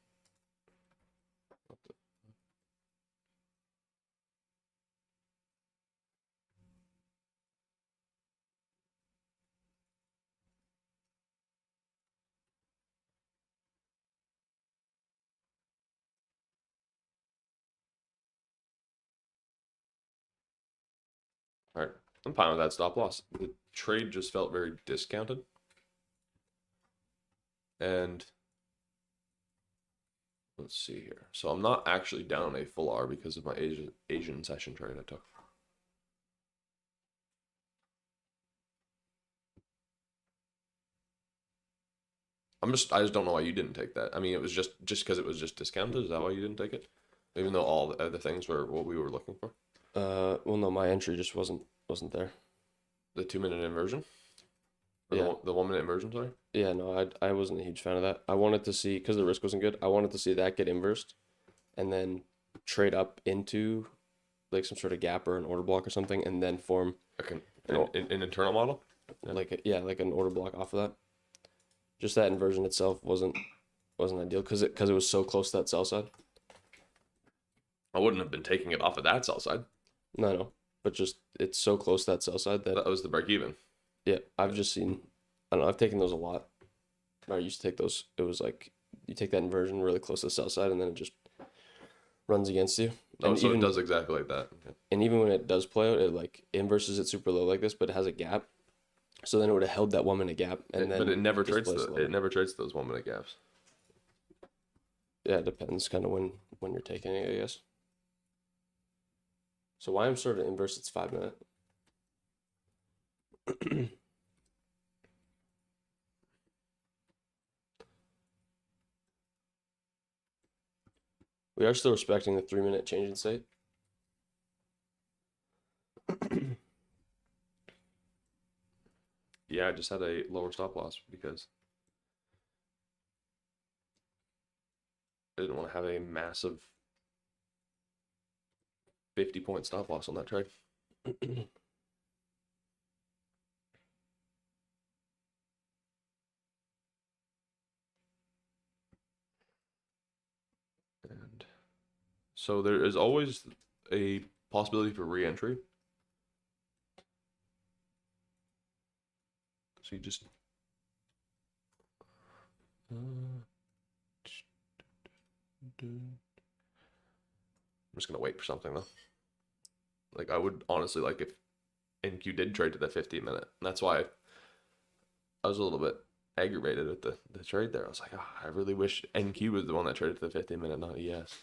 All right, I'm fine with that stop loss. The trade just felt very discounted. And let's see here. So I'm not actually down a full R because of my Asian session trade I took. I just don't know why you didn't take that. I mean, it was just because it was just discounted. Is that why you didn't take it? Even though all the other things were what we were looking for. Well, no, my entry just wasn't there. The 2-minute inversion. Or Yeah. The 1-minute inversion. Sorry. Yeah, no, I wasn't a huge fan of that. I wanted to see, because the risk wasn't good, I wanted to see that get inversed and then trade up into like some sort of gap or an order block or something and then form Like an internal model. Yeah. like an order block off of that. Just that inversion itself wasn't ideal because it was so close to that sell side. I wouldn't have been taking it off of that sell side. No, but just it's so close to that sell side that That was the break even. yeah, I've just seen. I don't know. I've taken those a lot. I used to take those. It was like you take that inversion really close to the sell side, and then it just runs against you. Oh, And so even, it does exactly like that. Okay. And even when it does play out, it like inverses it super low like this, but it has a gap. So then it would have held that 1-minute gap, and then But it never just trades plays lower. it never trades those 1-minute gaps. Yeah, it depends kind of when you're taking it, I guess. So why I'm sort of inverse its 5-minute. We are still respecting the 3-minute change in state. Yeah, I just had a lower stop loss because I didn't want to have a massive 50-point stop loss on that trade. And so there is always a possibility for re-entry. So you just I'm just gonna wait for something though. Like I would honestly like if NQ did trade to the 15-minute. That's why I was a little bit aggravated with the trade there. I was like, oh, I really wish NQ was the one that traded to the 15-minute, not ES.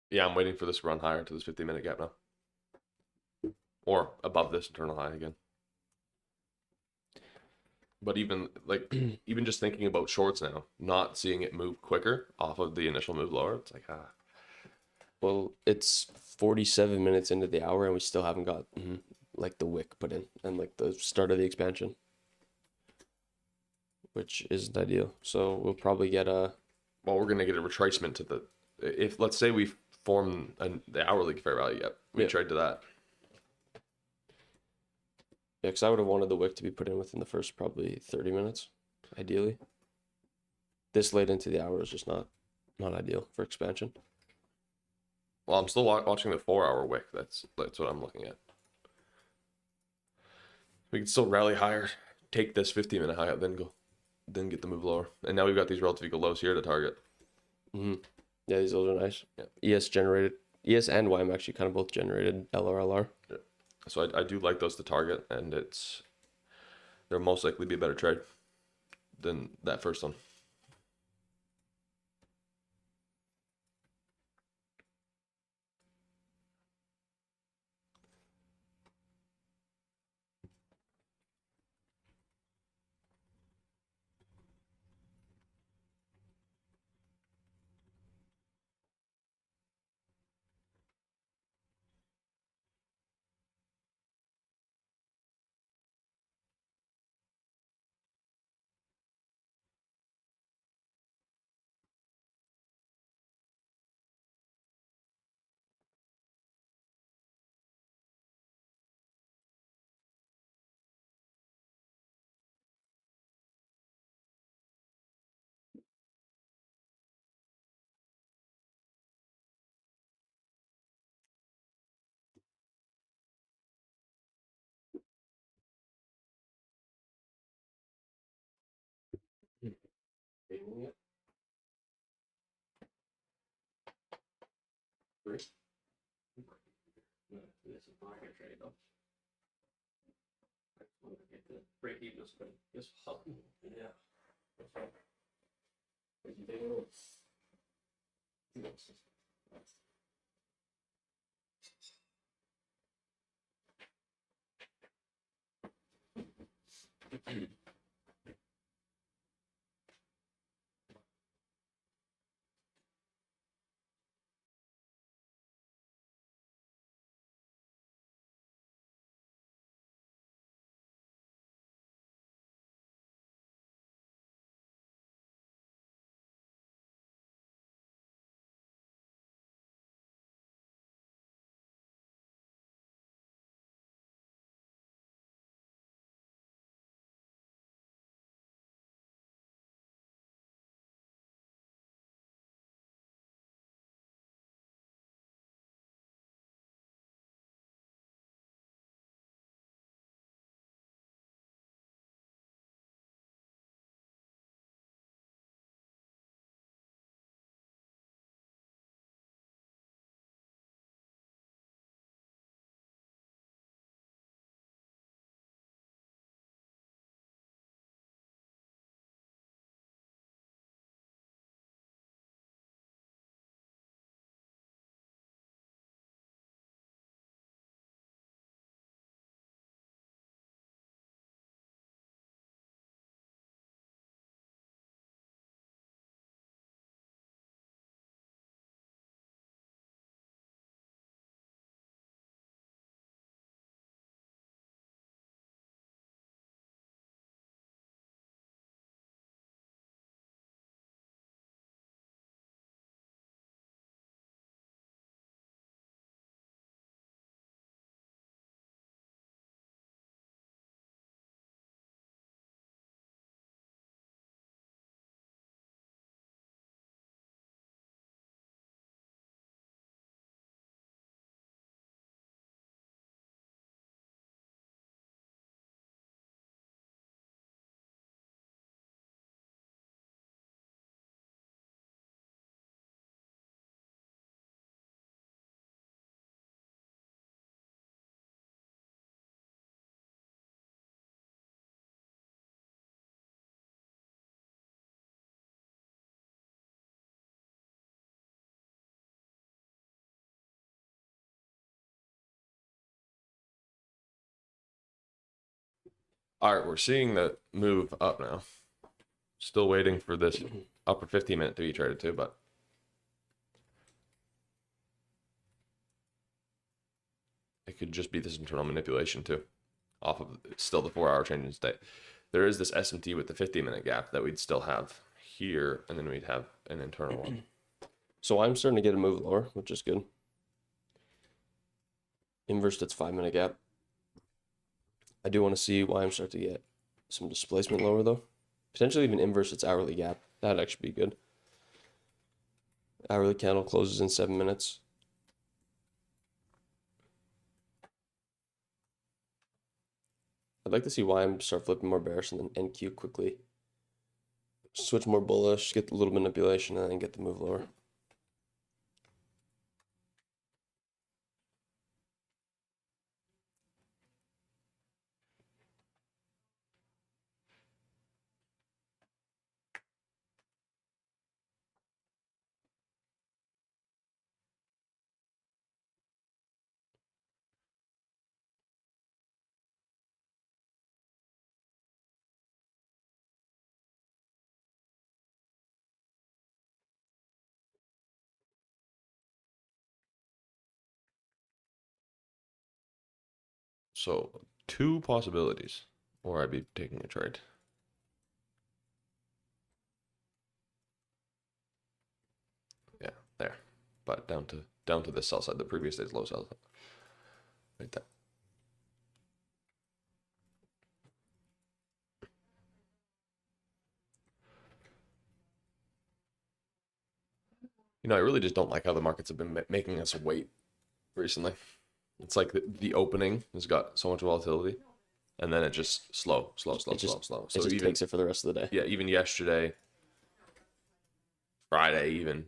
Yeah, I'm waiting for this run higher to this 15-minute gap now. Or above this internal high again. But even like even just thinking about shorts now, not seeing it move quicker off of the initial move lower, it's like Well, it's 47 minutes into the hour and we still haven't got like the wick put in and like the start of the expansion, which isn't ideal. So we'll probably get a well, we're gonna get a retracement to the if let's say we form the hourly fair value gap, we trade to that. yeah, because I would have wanted the wick to be put in within the first probably 30 minutes, ideally. This late into the hour is just not ideal for expansion. Well, I'm still watching the 4-hour wick. That's what I'm looking at. We can still rally higher, take this 15-minute high up, then get the move lower. And now we've got these relative equal lows here to target. Yeah, these lows are nice. Yeah. ES and YM actually kind of both generated LRLR. Yeah. So I do like those to target, and they'll most likely be a better trade than that first one. All right, we're seeing the move up now. Still waiting for this upper 15-minute to be traded to, but it could just be this internal manipulation too, off of still the 4-hour change in state. There is this SMT with the 15-minute gap that we'd still have here, and then we'd have an internal one. So I'm starting to get a move lower, which is good. Inversed its 5-minute gap. I do want to see why I'm starting to get some displacement lower though. Potentially even inverse its hourly gap. That'd actually be good. Hourly candle closes in 7 minutes. I'd like to see why I'm start flipping more bearish and then NQ quickly. Switch more bullish, get a little manipulation, and then get the move lower. So 2 possibilities, or I'd be taking a trade. Yeah, there. But down to the sell side, the previous day's low sell side. Right there. I really just don't like how the markets have been making us wait recently. It's like the opening has got so much volatility, and then it just slow. So It just even takes it for the rest of the day. yeah, even yesterday, Friday, even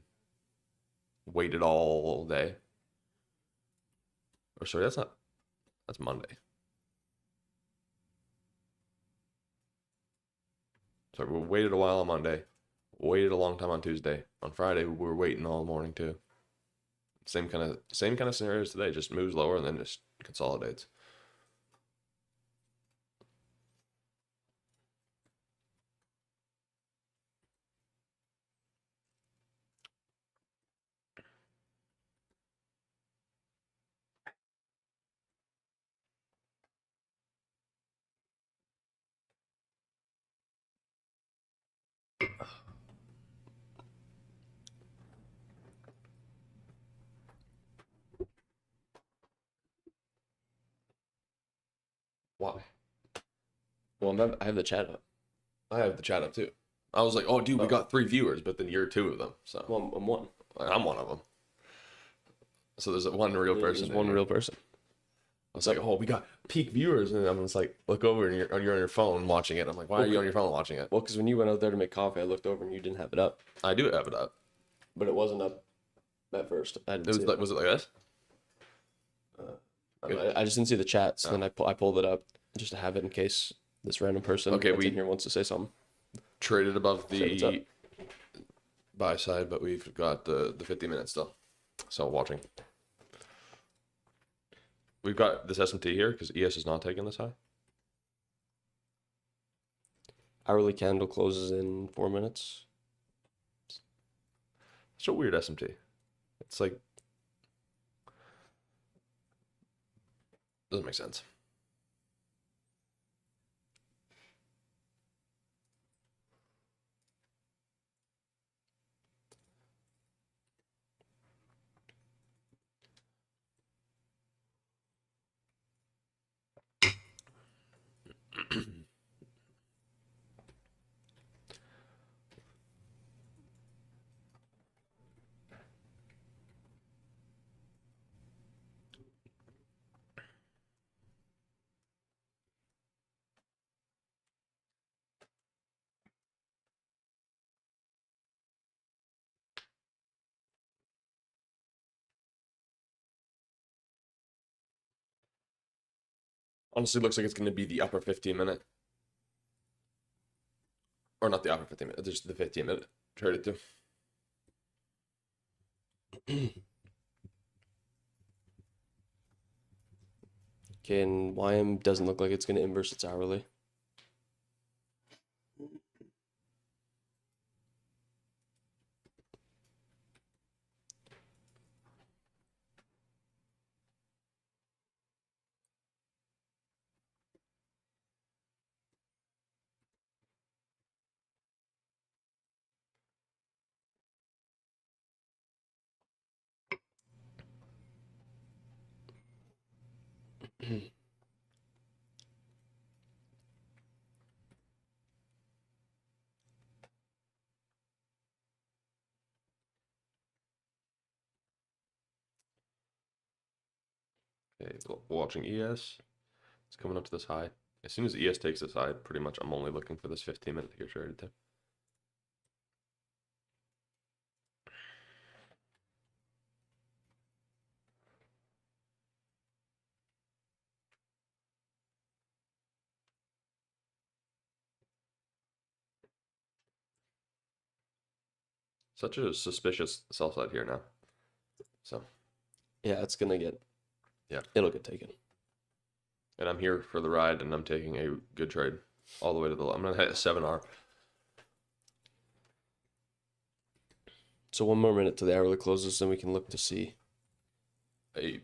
waited all day. Or sorry, that's Monday. Sorry, we waited a while on Monday, waited a long time on Tuesday. On Friday, we were waiting all morning too. Same kind of scenarios today. Just moves lower and then just consolidates. Why? Well, I have the chat up. I have the chat up too. I was like, oh, dude, we Oh. got 3 viewers, but then you're 2 of them. So Well, I'm one. I'm one of them. So there's one real person. There's one real person. I was like, oh, we got peak viewers, and I'm just like, look over and you're on your phone watching it. I'm like, why are you on your phone watching it? Well, because when you went out there to make coffee, I looked over and you didn't have it up, I do have it up. but it wasn't up at first. I didn't It was see like, was it like this? I don't know, I just didn't see the chat, so then I pulled it up just to have it in case this random person Okay, that's in here wants to say something. Traded above Say what's up. the buy side, but we've got the 50 minutes still. So watching. We've got this S&T here because ES is not taking this high. Hourly candle closes in 4 minutes. Such a weird S&T. It's like doesn't make sense. Honestly, looks like it's going to be the upper 15-minute. Or not the upper 15-minute, just the 15-minute traded to. Okay, and YM doesn't look like it's going to inverse its hourly. Okay, watching ES. It's coming up to this high. As soon as ES takes this high, pretty much I'm only looking for this 15-minute to get traded to. Such a suspicious sell side here now. So, Yeah, it's gonna get. Yeah. It'll get taken. and I'm here for the ride, and I'm taking a good trade all the way to the low. I'm gonna hit a 7R. So one more minute to the hourly closes, then we can look to see.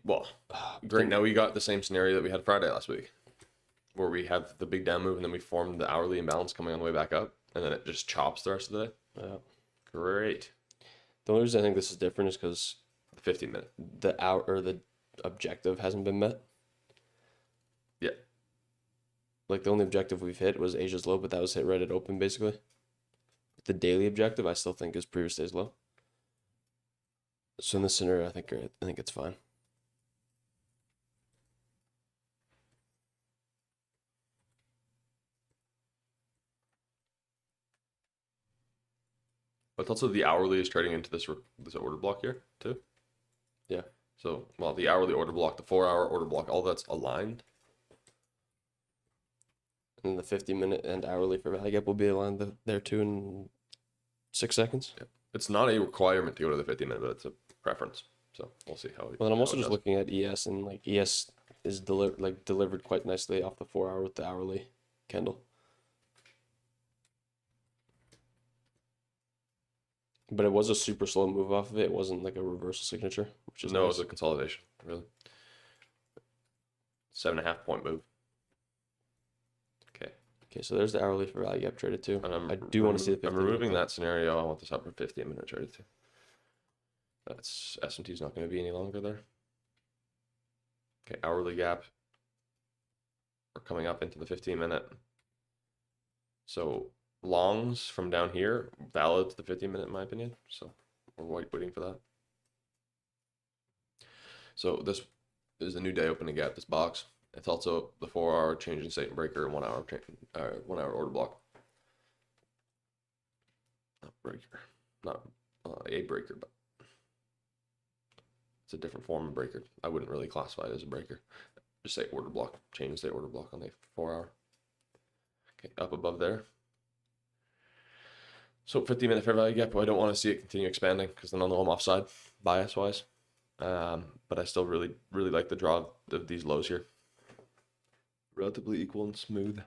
Well, great. Now we got the same scenario that we had Friday last week, where we have the big down move, and then we formed the hourly imbalance coming on the way back up, and then it just chops the rest of the day. Great. The only reason I think this is different is because The 15-minute. the hour or the objective hasn't been met. Yeah. Like the only objective we've hit was Asia's low, but that was hit right at open basically. The daily objective I still think is previous day's low. So in this scenario, I think it's fine. But also the hourly is trading into this order block here too. Yeah. So, well, the hourly order block, the 4-hour order block, all that's aligned. And the 50-minute and hourly for value gap will be aligned there too in 6 seconds. Yeah. It's not a requirement to go to the 50-minute, but it's a preference. So we'll see how. Well, and I'm also just looking at ES, and like ES is delivered quite nicely off the 4-hour with the hourly candle. But it was a super slow move off of it. It wasn't like a reversal signature, which is No, it nice. was a consolidation, really. 7.5 point move. Okay. Okay, so there's the hourly for value gap traded too. And I do want to see the 50. I'm removing that scenario. I want this upper 15-minute traded too. That's S&T's not going to be any longer there. Okay, hourly gap. We're coming up into the 15-minute. So longs from down here valid to the 15-minute in my opinion. So we're waiting for that. So this is a new day opening gap, this box. It's also the 4-hour change in state and breaker and 1-hour 1-hour order block. Not breaker, not a breaker, but it's a different form of breaker. I wouldn't really classify it as a breaker. Just say order block, change in state order block on the 4-hour. Okay, up above there. So 15-minute fair value gap, but I don't want to see it continue expanding because then I'll know I'm offside bias wise. But I still really like the draw of these lows here. Relatively equal and smooth.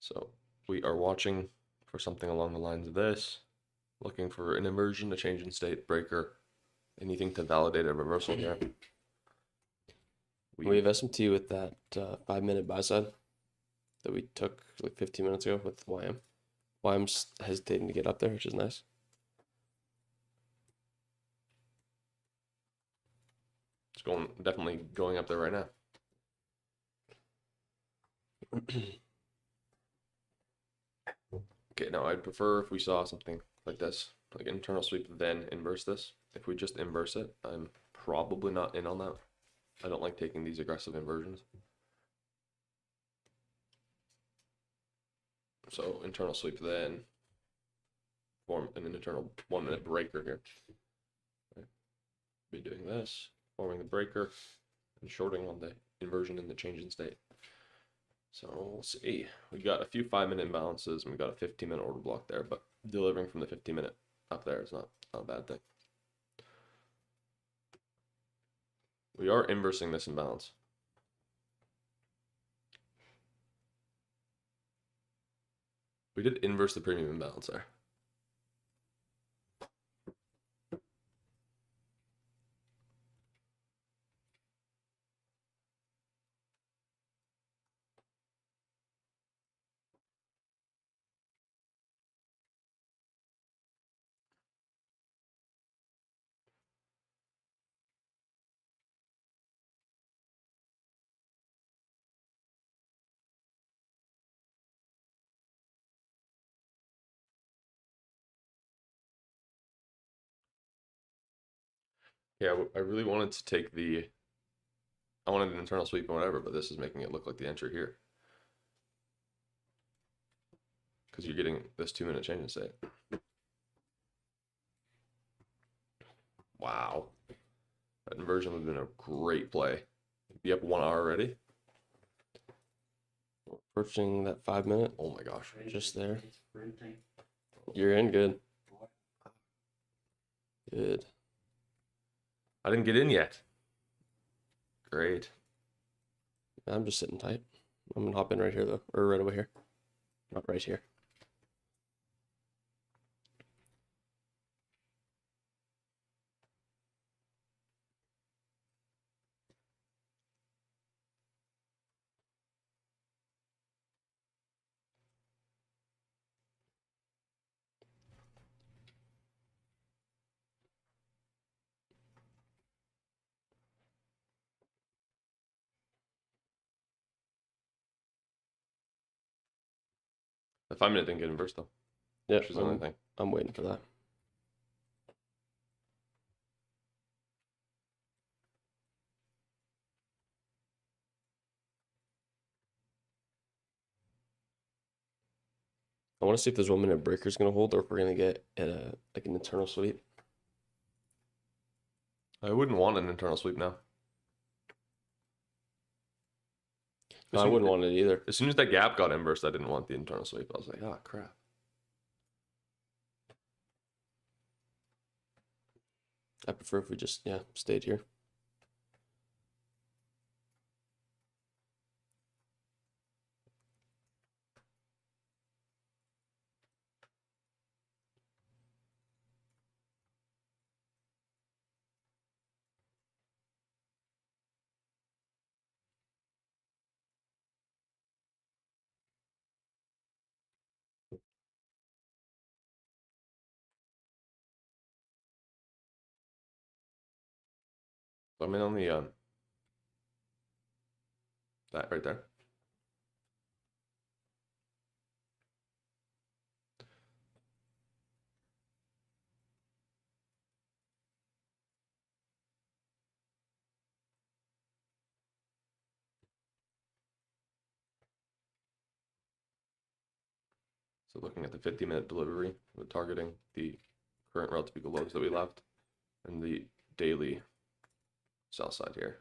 So we are watching for something along the lines of this, looking for an inversion, a change in state, breaker, anything to validate a reversal here. We have SMT with that 5-minute buy side that we took like 15 minutes ago with YM. YM's hesitating to get up there, which is nice. It's definitely going up there right now. Okay, now I'd prefer if we saw something like this, like internal sweep, then inverse this. If we just inverse it, I'm probably not in on that. I don't like taking these aggressive inversions. So internal sweep, then form an internal 1-minute breaker here. Right. Be doing this, forming the breaker, and shorting on the inversion in the change in state. So we'll see. We got a few 5-minute imbalances, and we got a 15-minute order block there, but delivering from the 15-minute up there is not a bad thing. We are inversing this imbalance. We did inverse the premium imbalance there. Yeah, I really wanted to take the. I wanted an internal sweep or whatever, but this is making it look like the entry here. Because you're getting this 2-minute change in state. Wow. That inversion would have been a great play. Be up 1 hour already. Approaching that 5-minute. Oh my gosh. Just there. You're in good. Good. I didn't get in yet. Great. I'm just sitting tight. I'm gonna hop in right here though, or right over here. Not right here. The 5-minute didn't get inversed though. Yeah, Which is the only thing. I'm waiting for that. I want to see if this 1-minute breaker is gonna hold, or if we're gonna get like an internal sweep. I wouldn't want an internal sweep now. No, I wouldn't want it either. As soon as that gap got inversed, I didn't want the internal sweep. I was like, oh crap. I prefer if we just stayed here. So I'm in on the that right there. So looking at the 50-minute delivery, we're targeting the current relative equal lows that we left and the daily sell side here.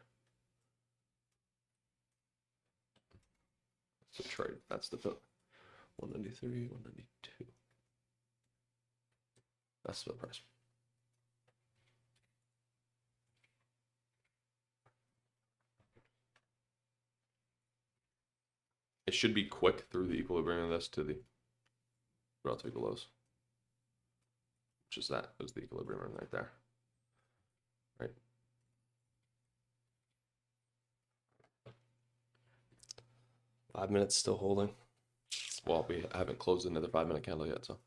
So trade, that's the 193, 192. That's the price. It should be quick through the equilibrium of this to the relative equal lows. Which is that, was the equilibrium right there. Right. 5 minutes still holding. Well, we haven't closed another 5-minute candle yet, so.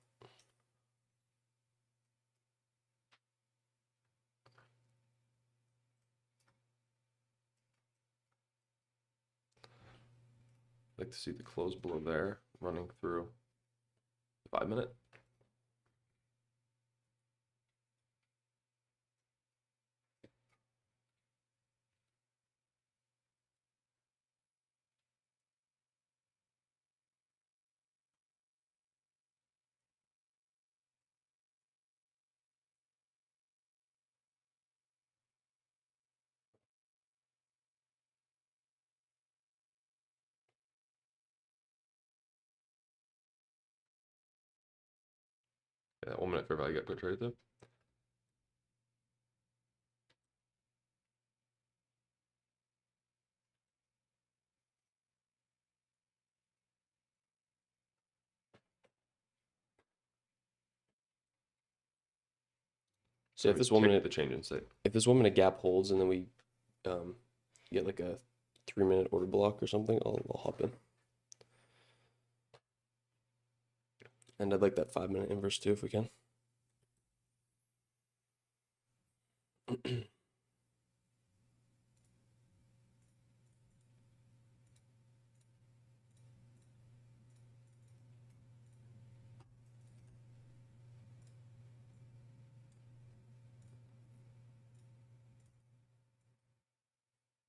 I'd like to see the close below there running through the 5-minute. Yeah, 1-minute fair value got put trade though. So if We this 1 tick minute the change in state. if this 1 minute gap holds and then we get like a 3 minute order block or something, I'll hop in. And I'd like that 5 minute inverse too if we can.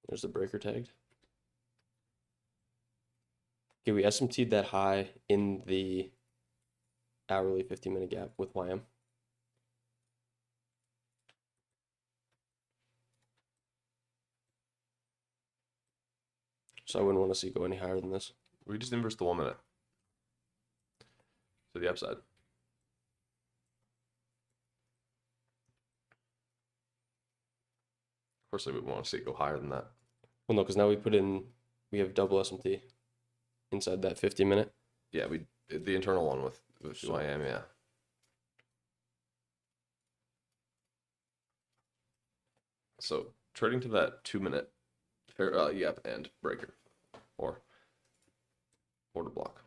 There's the breaker tagged. Okay, we SMT'd that high in the hourly 15-minute gap with YM. So I wouldn't want to see it go any higher than this. We just inverse the 1 minute to the upside. Of course, we would want to see it go higher than that. Well, no, because now we have double SMT inside that 50-minute. Yeah, the internal one with So- YM, yeah. So trading to that 2 minute fair yep and breaker or order block.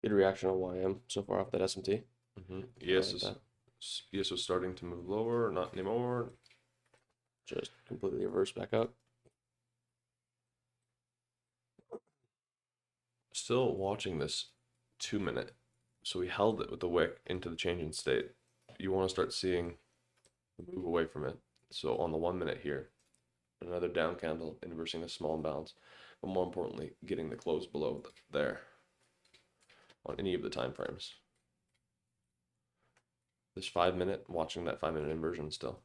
Good reaction on YM so far off that SMT. ES like is that. ES was starting to move lower, not anymore. Just completely reverse back up. Still watching this 2 minute. So we held it with the wick into the change in state. You want to start seeing the move away from it. So on the 1 minute here, another down candle inversing the small imbalance, but more importantly, getting the close below there on any of the time frames. This 5 minute, watching that 5 minute inversion still.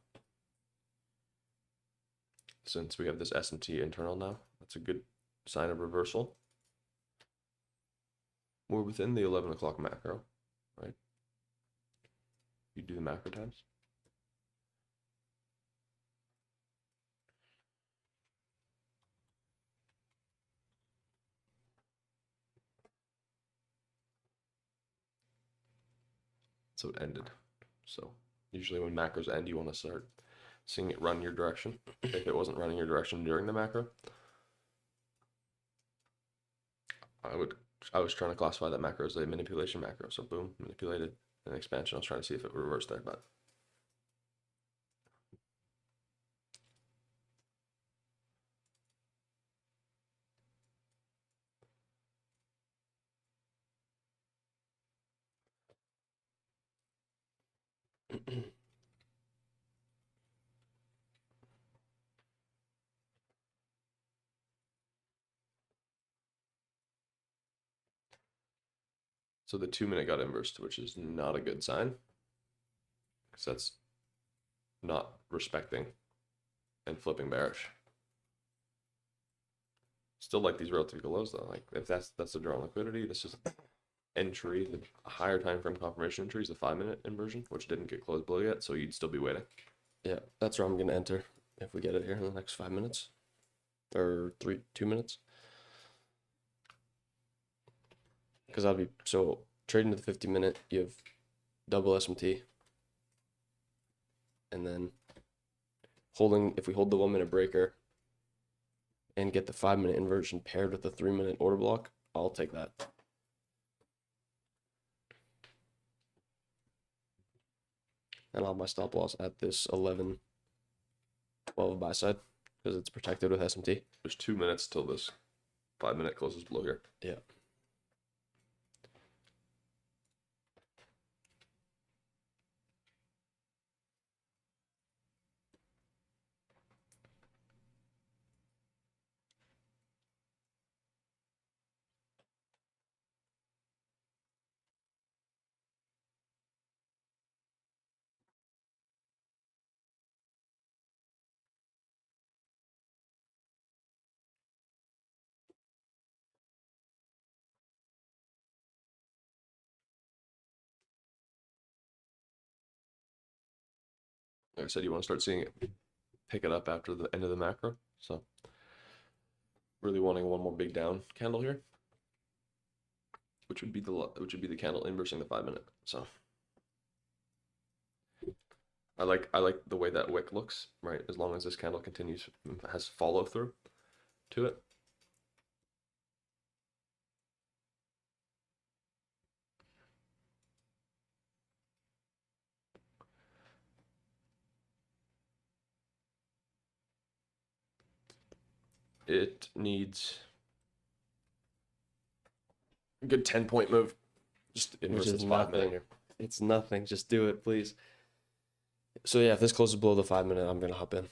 Since we have this S&T internal now, that's a good sign of reversal. We're within the 11 o'clock macro, right? You do the macro times. So it ended. So usually when macros end, you want to start seeing it run your direction. If it wasn't running your direction during the macro, I was trying to classify that macro as a manipulation macro. So boom, manipulated an expansion. I was trying to see if it would reverse there, but so the 2 minute got inversed, which is not a good sign. Because that's not respecting and flipping bearish. Still like these relative lows though. Like if that's the draw on liquidity, this is entry, the higher time frame confirmation entry is the 5 minute inversion, which didn't get closed below yet, so you'd still be waiting. Yeah, that's where I'm gonna enter if we get it here in the next 5 minutes. Or 2 minutes. Because I'll be so trading to the 50-minute, you have double SMT. And then if we hold the 1 minute breaker and get the 5 minute inversion paired with the 3 minute order block, I'll take that. And I'll have my stop loss at this 11, 12 buy side because it's protected with SMT. There's 2 minutes till this 5 minute closes below here. Yeah. Like I said, you want to start seeing it pick it up after the end of the macro. So really wanting one more big down candle here, which would be the candle inversing the 5 minute. So I like the way that wick looks, right? As long as this candle continues, has follow through to it. It needs a good 10-point move. Just Which inverse is this 5 minute nothing. here. It's nothing. Just do it, please. So yeah, if this closes below the 5 minute, I'm gonna hop in.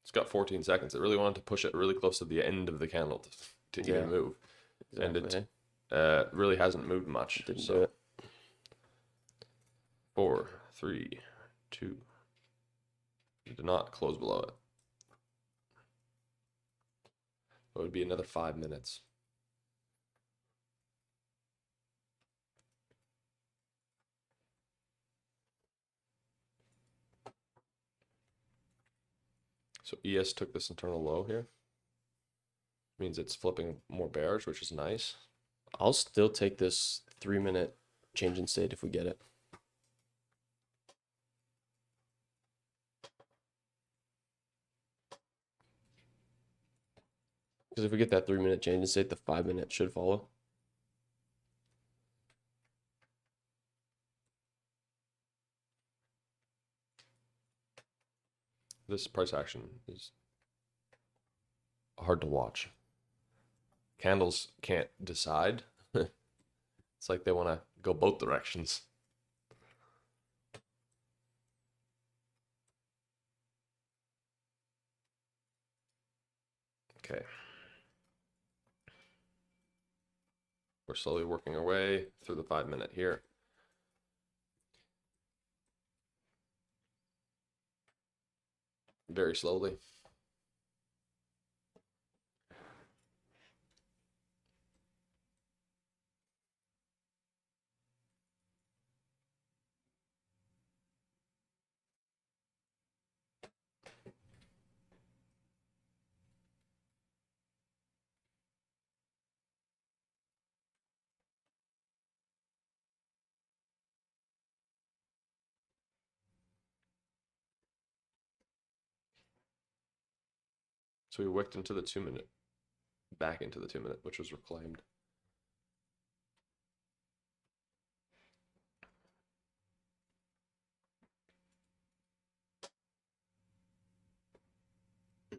It's got 14 seconds. It really wanted to push it really close to the end of the candle to Yeah, even move. Exactly. And it really hasn't moved much. Didn't So do it. 4, 3, 2. It did not close below it. It would be another 5 minutes. So ES took this internal low here. Means it's flipping more bearish, which is nice. I'll still take this 3 minute change in state if we get it. Because if we get that 3 minute change in state, the 5 minute should follow. This price action is hard to watch. Candles can't decide. It's like they want to go both directions. Okay. We're slowly working our way through the 5 minute here. Very slowly. So we wicked into the 2 minute, back into the 2 minute, which was reclaimed.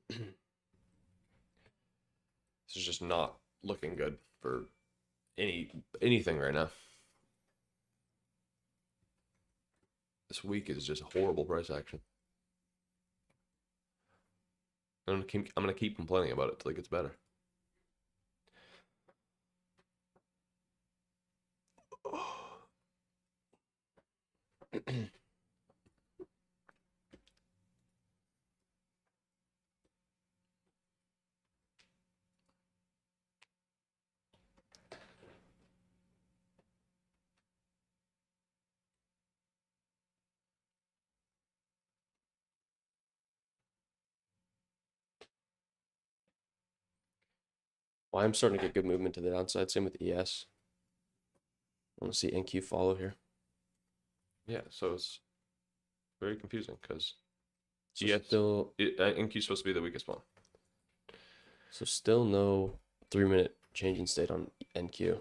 This is just not looking good for anything right now. This week is just horrible price action. I'm gonna keep complaining about it till it gets better. Well, I'm starting to get good movement to the downside. Same with ES. I want to see NQ follow here. Yeah, so it's very confusing because So ES still, NQ is supposed to be the weakest one. so still no 3 minute change in state on NQ.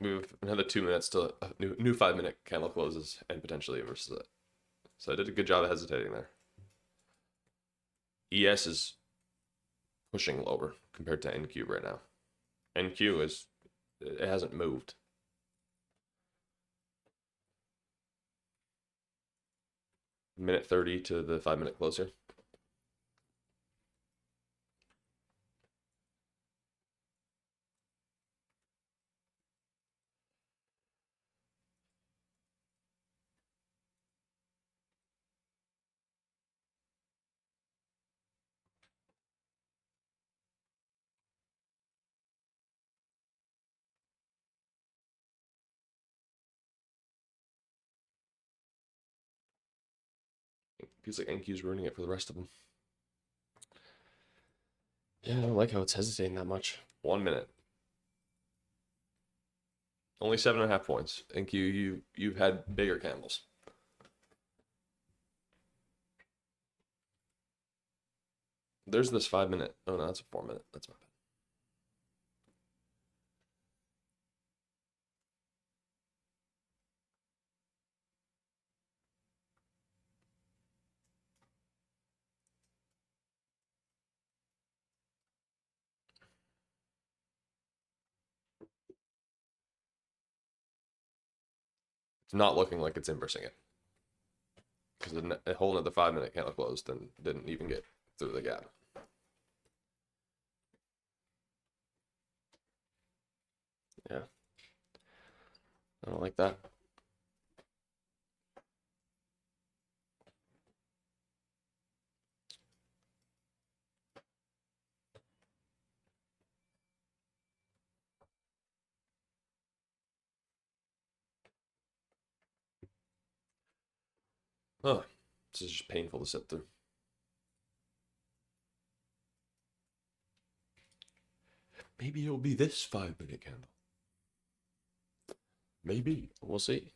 We have another 2 minutes till a new 5 minute candle closes and potentially versus it. So I did a good job of hesitating there. ES is pushing lower compared to NQ right now. NQ is, it hasn't moved. Minute 30 to the 5 minute closer. Feels like NQ's ruining it for the rest of them. Yeah, I don't like how it's hesitating that much. 1 minute. Only 7.5 points. NQ, you've had bigger candles. There's this 5 minute. Oh no, that's a 4 minute. That's my bad. It's not looking like it's inversing it. Because a whole another 5 minute candle closed and didn't even get through the gap. Yeah. I don't like that. Oh, this is just painful to sit through. Maybe it'll be this 5 minute candle. Maybe. We'll see.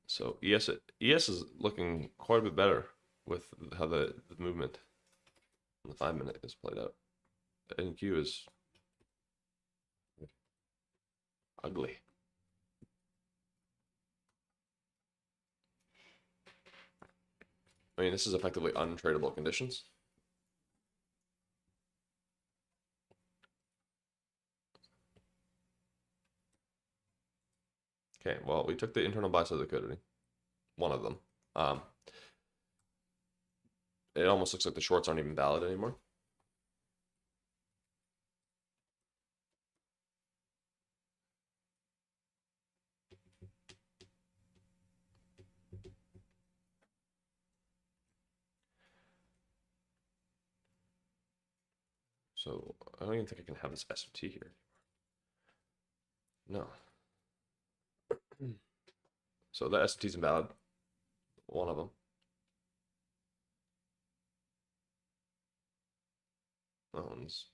So ES is looking quite a bit better with how the movement on the 5 minute is played out. NQ is ugly. I mean, this is effectively untradeable conditions. Okay, well, we took the internal bias of liquidity, one of them. It almost looks like the shorts aren't even valid anymore. So I don't even think I can have this SMT here. No. So the SMT's invalid. One of them. That one's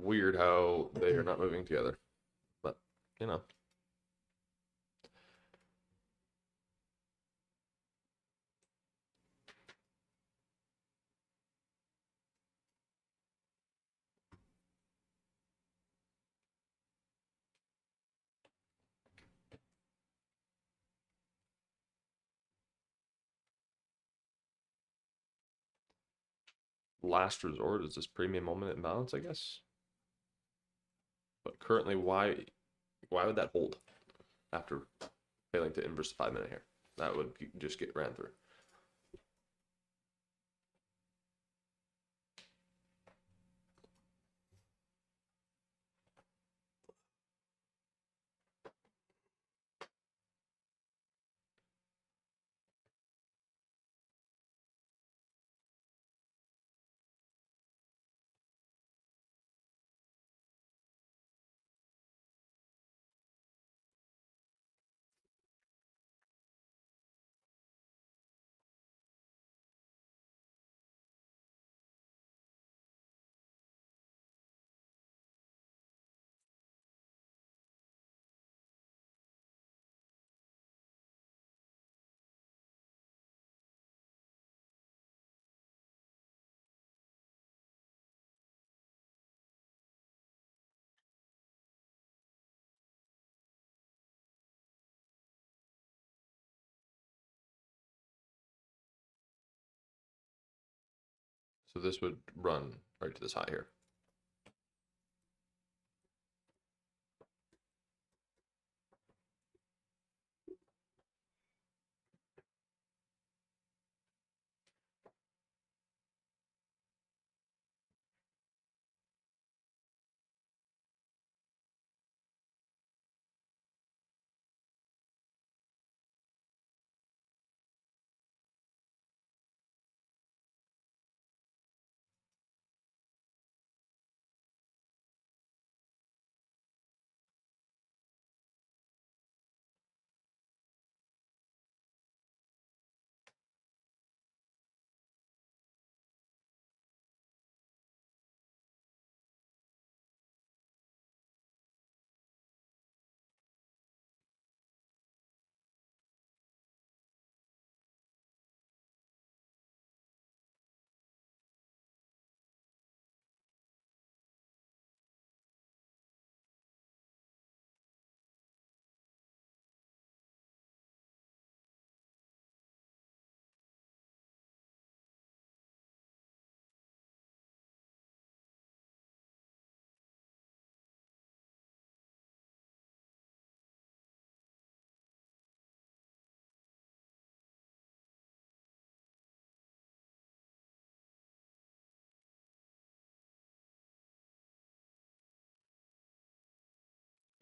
weird how they are not moving together. But, you know. Last resort is this premium moment imbalance, I guess. But currently, why would that hold after failing to inverse the 5 minute here? That would just get ran through. So this would run right to this high here.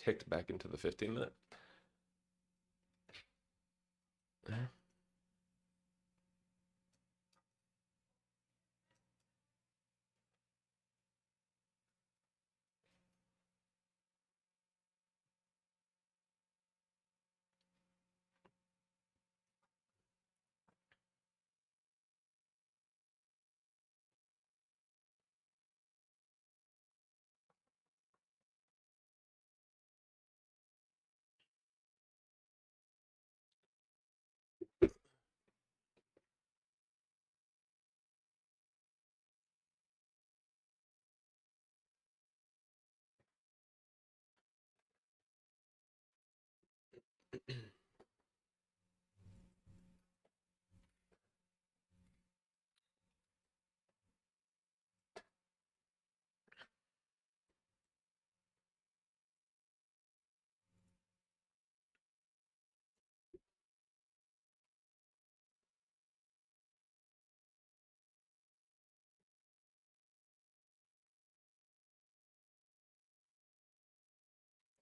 Ticked back into the 15-minute.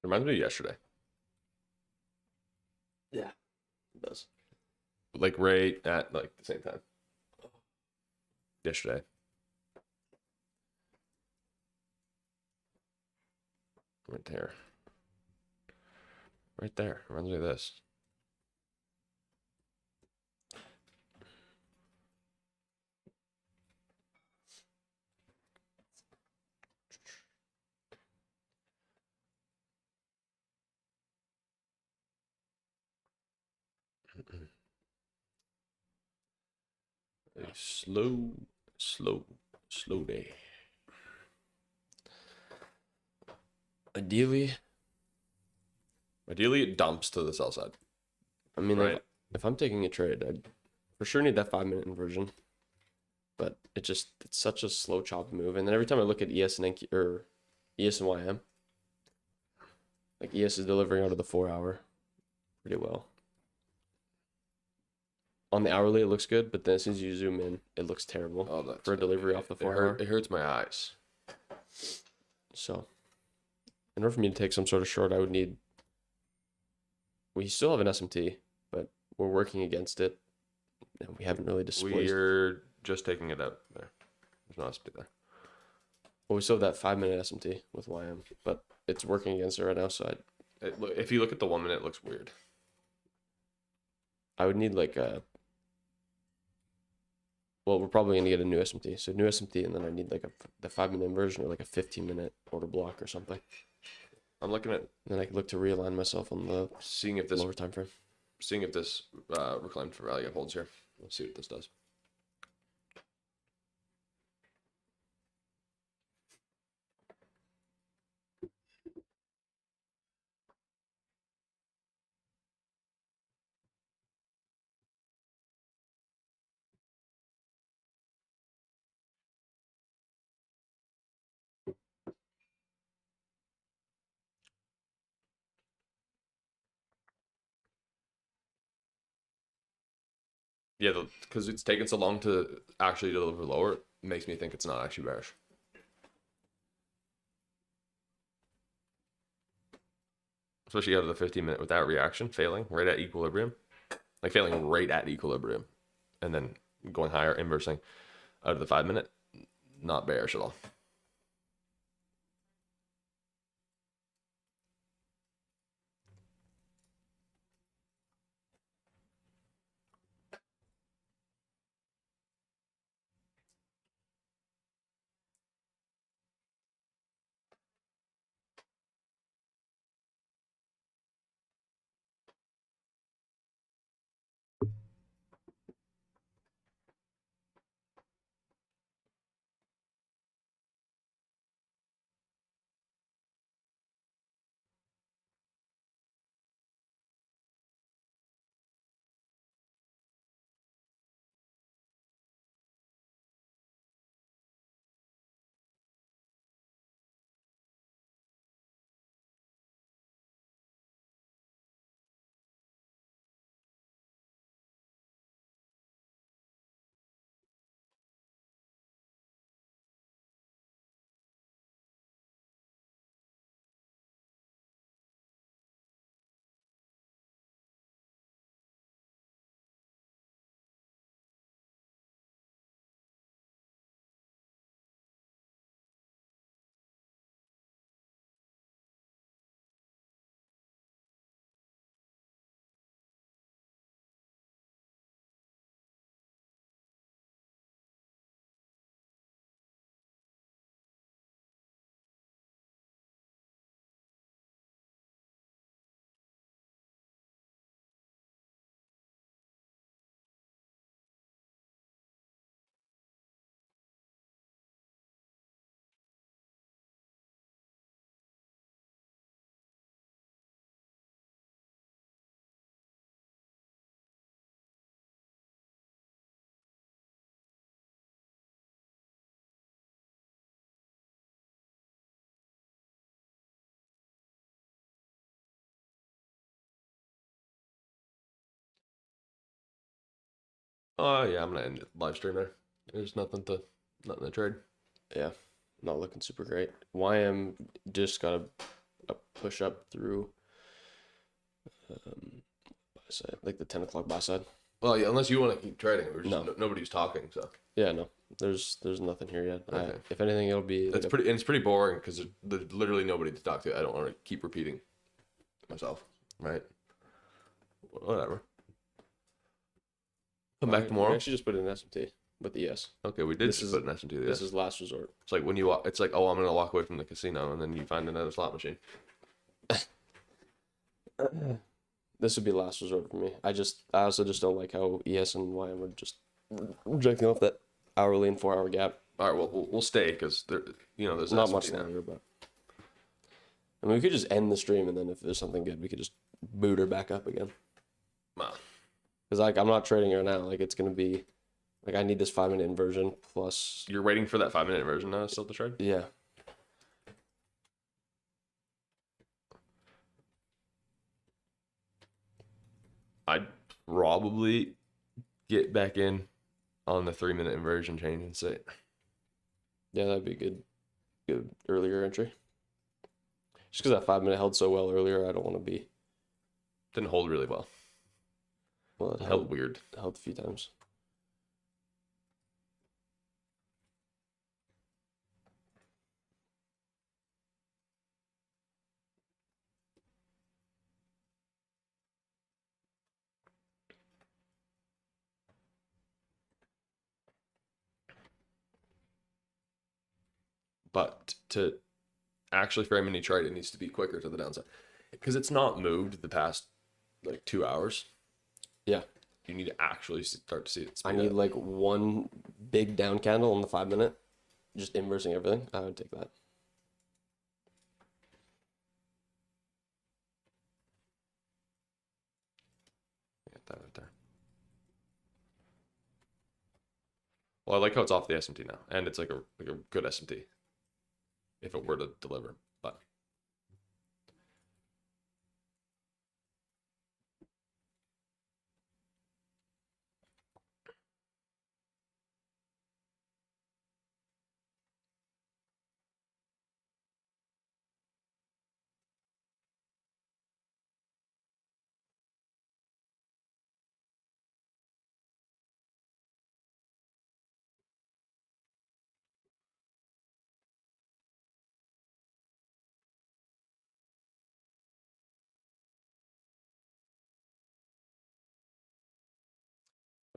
Reminds me of yesterday. Yeah, it does. Like right at like the same time. Yesterday. Right there. Right there. Reminds me of this. A slow day. Ideally, Ideally, it dumps to the sell side. I mean, Right. if I'm taking a trade, I'd for sure need that 5 minute inversion. But it's such a slow chop move. And then every time I look at ES and NQ, or ES and YM, like ES is delivering out of the 4 hour pretty well. On the hourly, it looks good, but then as soon as you zoom in, it looks terrible Oh, that's for a delivery off the 4 hour. It hurts my eyes. So, in order for me to take some sort of short, I would need. We still have an SMT, but we're working against it, and we haven't really displaced. We're just taking it out there. There's no SP there. Well, we still have that 5 minute SMT with YM, but it's working against it right now. So If you look at the 1 minute, it looks weird. I would need like a. Well, we're probably gonna get a new SMT. So new SMT, and then I need like the 5 minute inversion or like a 15 minute order block or something. I'm looking at And then I can look to realign myself on the seeing if this lower time frame. reclaimed for value holds here. Let's see what this does. Yeah, because it's taken so long to actually deliver lower, it makes me think it's not actually bearish. Especially out of the 15-minute without reaction, failing right at equilibrium, like failing right at equilibrium, and then going higher, inversing out of the 5-minute, not bearish at all. Oh yeah, I'm gonna end the live stream there. There's nothing to trade. Yeah, not looking super great. YM just got a push up through buy side, like the 10 o'clock buy side. Well, yeah, unless you want to keep trading, we're just No. nobody's talking, so Yeah, no, there's nothing here yet. okay. If anything, it'll be It's pretty boring because there's literally nobody to talk to. I don't want to keep repeating myself, right? Whatever. Come back We tomorrow. actually just put in SMT with the ES. Okay, we did This just is- put an S&T. This is last resort. It's like when you walk. It's like, oh, I'm gonna walk away from the casino, and then you find another slot machine. This would be last resort for me. I also just don't like how ES and YM are just rejecting off that hourly and 4 hour gap. All right, well, we'll stay because there's Not S&T much now. longer, but I mean, we could just end the stream and then if there's something good, we could just boot her back up again. Wow. Because like I'm not trading her now. Like it's gonna be like I need this 5-minute inversion plus. You're waiting for that 5-minute inversion now still to trade? Yeah. I'd probably get back in on the 3-minute inversion change and say, Yeah, that'd be good earlier entry. Just because that 5-minute held so well earlier, I don't want to be. didn't hold really well. Well, it Held weird. held a few times. But to actually frame any trade, it needs to be quicker to the downside because it's not moved the past like 2 hours. Yeah. You need to actually start to see it. I speed need up. like one big down candle on the 5-minute, just inversing everything. I would take that. Get that right there. Well, I like how it's off the S&T now, and it's like a good S&T if it were to deliver. But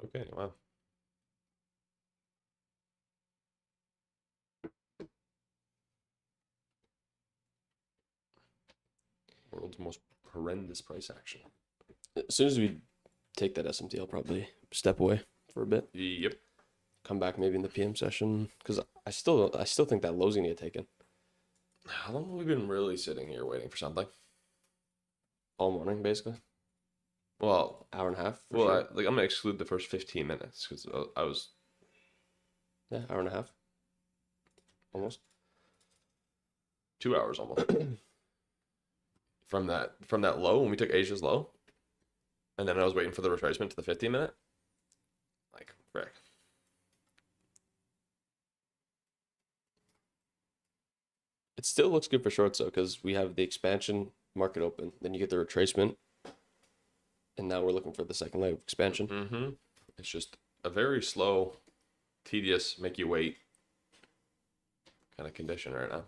Okay, wow. World's most horrendous price action. As soon as we take that SMT, I'll probably step away for a bit. Yep. Come back maybe in the PM session because I still think that low's gonna get taken How long have we been really sitting here waiting for something? all morning basically. Well, Hour and a half. For well, sure. I'm gonna exclude the first 15 minutes because I was Yeah, hour and a half. Almost. 2 hours almost from that low when we took Asia's low, and then I was waiting for the retracement to the 15-minute. Like, frick. It still looks good for shorts though because we have the expansion market open. Then you get the retracement, and now we're looking for the second leg of expansion. Mm-hmm. It's just a very slow, tedious, make you wait kind of condition right now.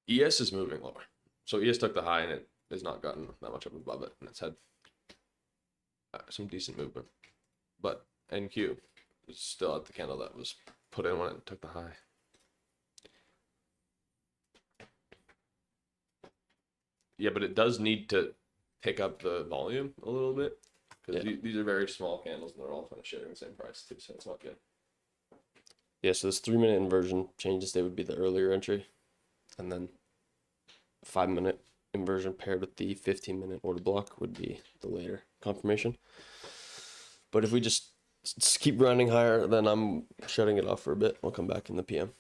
ES is moving lower. So ES took the high and it has not gotten that much up above it, and it's had some decent movement. But NQ is still at the candle that was put in when it took the high. Yeah, but it does need to pick up the volume a little bit because these are very small candles and they're all kind of sharing the same price too, so it's not good. Yeah, so this 3-minute inversion change of state would be the earlier entry, and then 5-minute inversion paired with the 15-minute order block would be the later confirmation. But if we just keep grinding higher, then I'm shutting it off for a bit. We'll come back in the PM.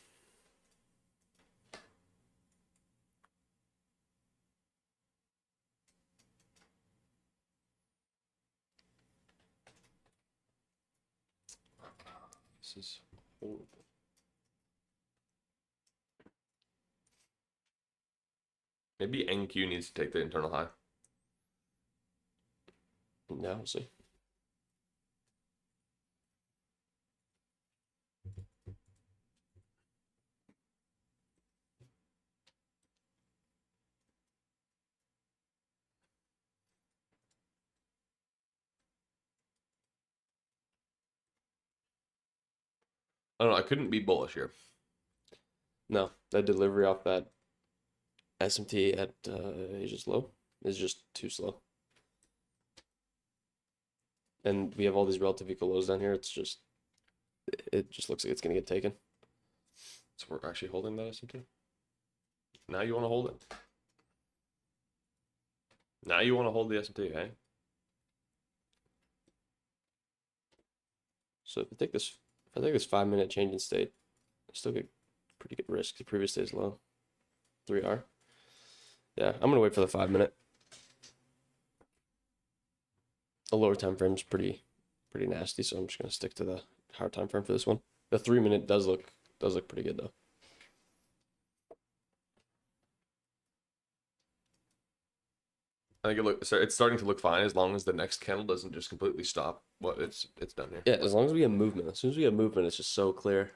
This is horrible. Maybe NQ needs to take the internal high. Yeah, we'll see. I don't know. I couldn't be bullish here. No, that delivery off that SMT at Asia's low is just too slow. And we have all these relative equal lows down here. It just looks like it's gonna get taken. So we're actually holding that S&P. Now you want to hold it. Now you want to hold the S&P, hey? So if I take this 5-minute change in state, I still get pretty good risk. The previous day is low. 3R. Yeah, I'm gonna wait for the 5-minute. A lower time frame is pretty nasty, so I'm just gonna stick to the higher time frame for this one. The 3-minute does look pretty good though. I think it's starting to look fine as long as the next candle doesn't just completely stop what it's done here. Yeah, as long as we get movement. As soon as we get movement, it's just so clear.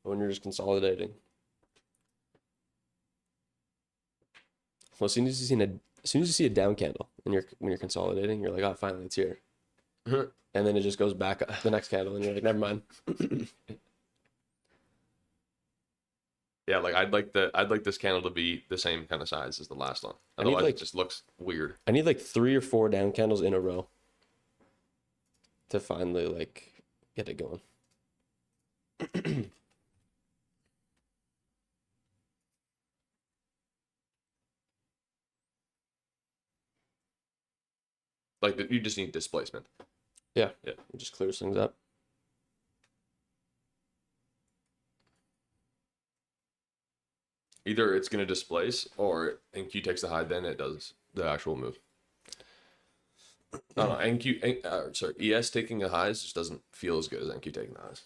When you're just consolidating. Well, as soon as you see a down candle and when you're consolidating, you're like, oh, finally it's here. And then it just goes back the next candle, and you're like, never mind. Yeah, like I'd like this candle to be the same kind of size as the last one. I need, Otherwise, like- it just looks weird. I need like 3 or 4 down candles in a row to finally like get it going. Like you just need displacement. Yeah, Yeah. it just clears things up. Either it's gonna displace, or NQ takes the high, then it does the actual move. No, sorry, ES taking the highs just doesn't feel as good as NQ taking the highs.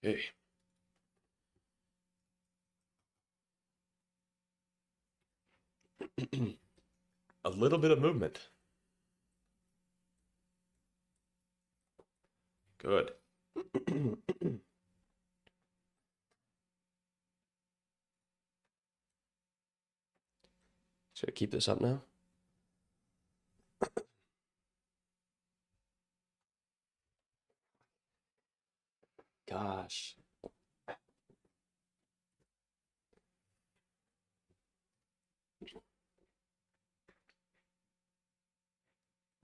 Hey. A little bit of movement. Good. Should I keep this up now? Gosh.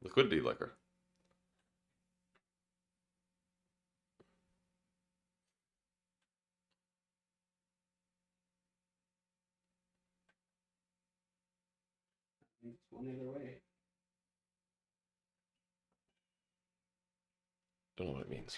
Liquidity liquor. It's one either way. Don't know what it means.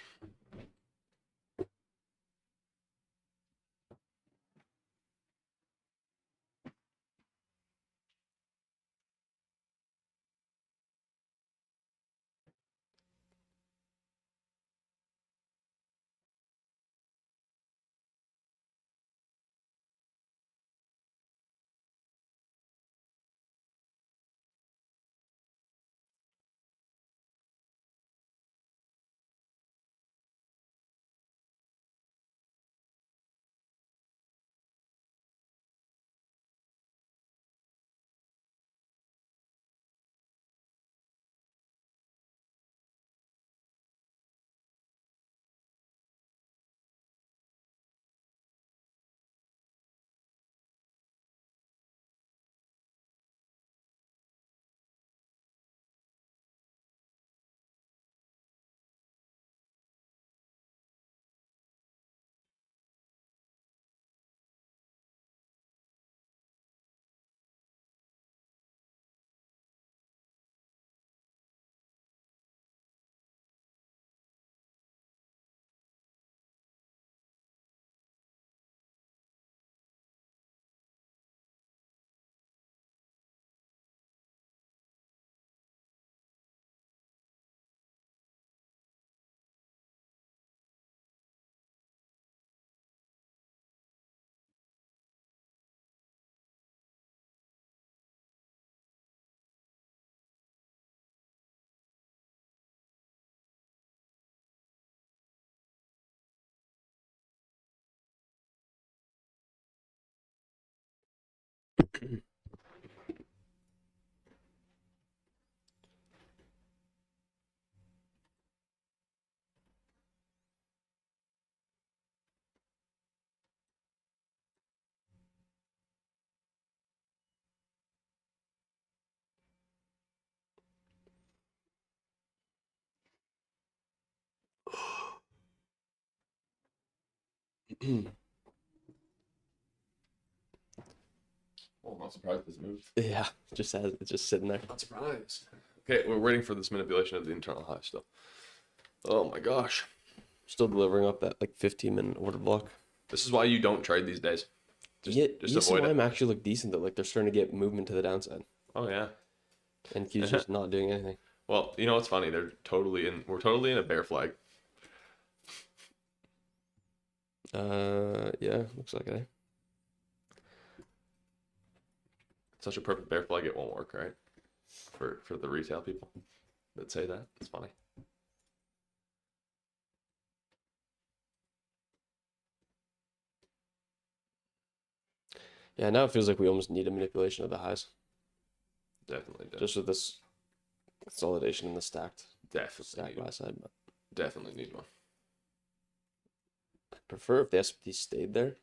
Well, I'm not surprised this moved. Yeah, it's just sitting there. Not surprised. Okay, we're waiting for this manipulation of the internal high still. Oh my gosh. Still delivering up that like 15-minute order block. This is why you don't trade these days. Just avoid it. ESM actually look decent though. Like they're starting to get movement to the downside. Oh yeah. And Q's just not doing anything. Well, you know what's funny? We're totally in a bear flag. Yeah, looks like it. Such a perfect bear flag, it won't work, right? For the retail people that say that. It's funny. Yeah, now it feels like we almost need a manipulation of the highs. Definitely do. Just with this consolidation in the stacked Definitely buy side. But definitely need one. I'd prefer if the S&P stayed there.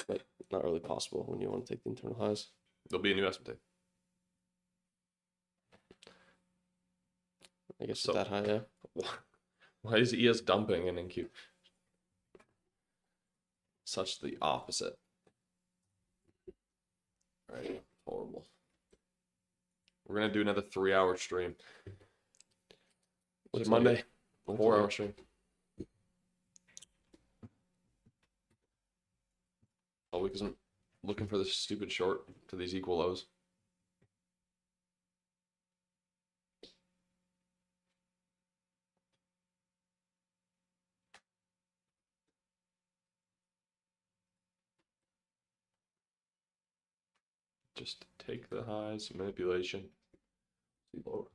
But not really possible when you want to take the internal highs. There'll be a new S&P. I guess So- it's that high, yeah. Why is ES dumping in NQ? Such the opposite. Right. Horrible. We're gonna do another 3-hour stream. Was Looks it like Monday? it. Looks 4-hour like it. stream. All week isn't looking for this stupid short to these equal lows. Just take the highs, manipulation. See lower.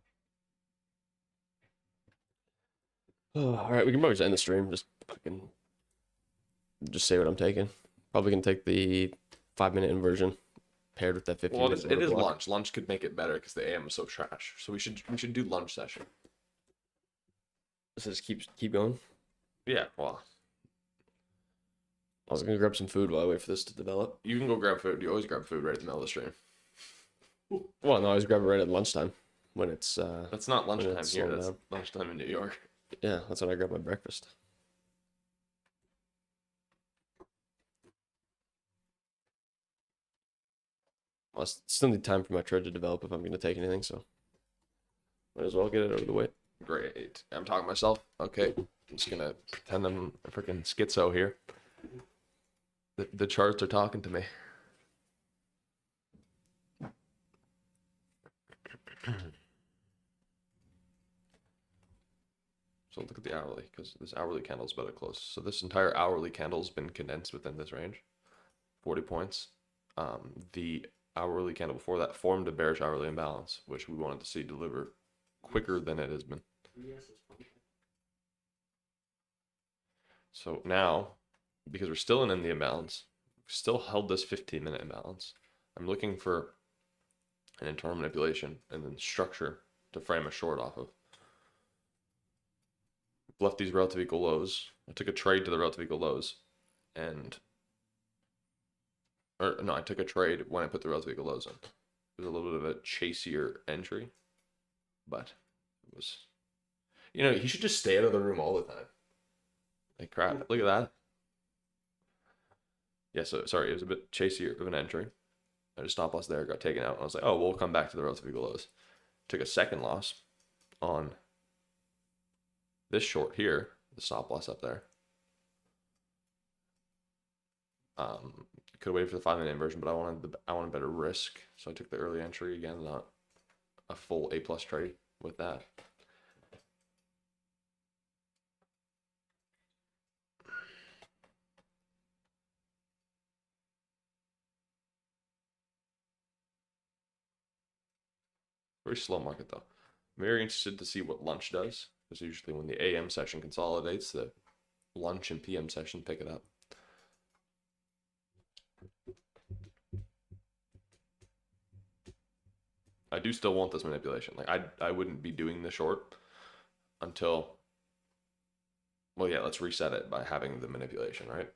All right, we can probably just end the stream. Just say what I'm taking. Probably gonna take the 5-minute inversion paired with that 15 Well, minute it is block. lunch. Lunch could make it better because the AM is so trash. So we should do lunch session. So just keep going. Yeah, well, I was gonna grab some food while I wait for this to develop. you can go grab food. You always grab food right in the middle of the stream. Well, no, I always grab it right at lunchtime when it's That's not when lunchtime it's here. slowing That's down. lunchtime in New York. Yeah, that's when I grab my breakfast. Well, I still need time for my trade to develop if I'm gonna take anything, so might as well get it out of the way. Great. I'm talking to myself. Okay. I'm just gonna pretend I'm a freaking schizo here. The charts are talking to me. So look at the hourly, because this hourly candle is about to close. So this entire hourly candle has been condensed within this range, 40 points. The hourly candle before that formed a bearish hourly imbalance, which we wanted to see deliver quicker than it has been. So now, because we're still in the imbalance, we've still held this 15-minute imbalance. I'm looking for an internal manipulation and then structure to frame a short off of. Left these relative equal lows. I took a trade to the relative equal lows, I took a trade when I put the relative equal lows in. It was a little bit of a chasier entry, but it was, he should just stay out of the room all the time. Like crap, look at that. Yeah, so sorry, it was a bit chasier of an entry. I just stop loss there, got taken out. And I was like, oh, we'll come back to the relative equal lows. Took a second loss on this short here, the stop loss up there. Could have waited for the 5-minute inversion, but I wanted better risk, so I took the early entry again, not a full A+ trade with that. Very slow market though. I'm very interested to see what lunch does, because usually when the AM session consolidates, the lunch and PM session pick it up. I do still want this manipulation. Like I wouldn't be doing the short until, well, yeah, let's reset it by having the manipulation, right?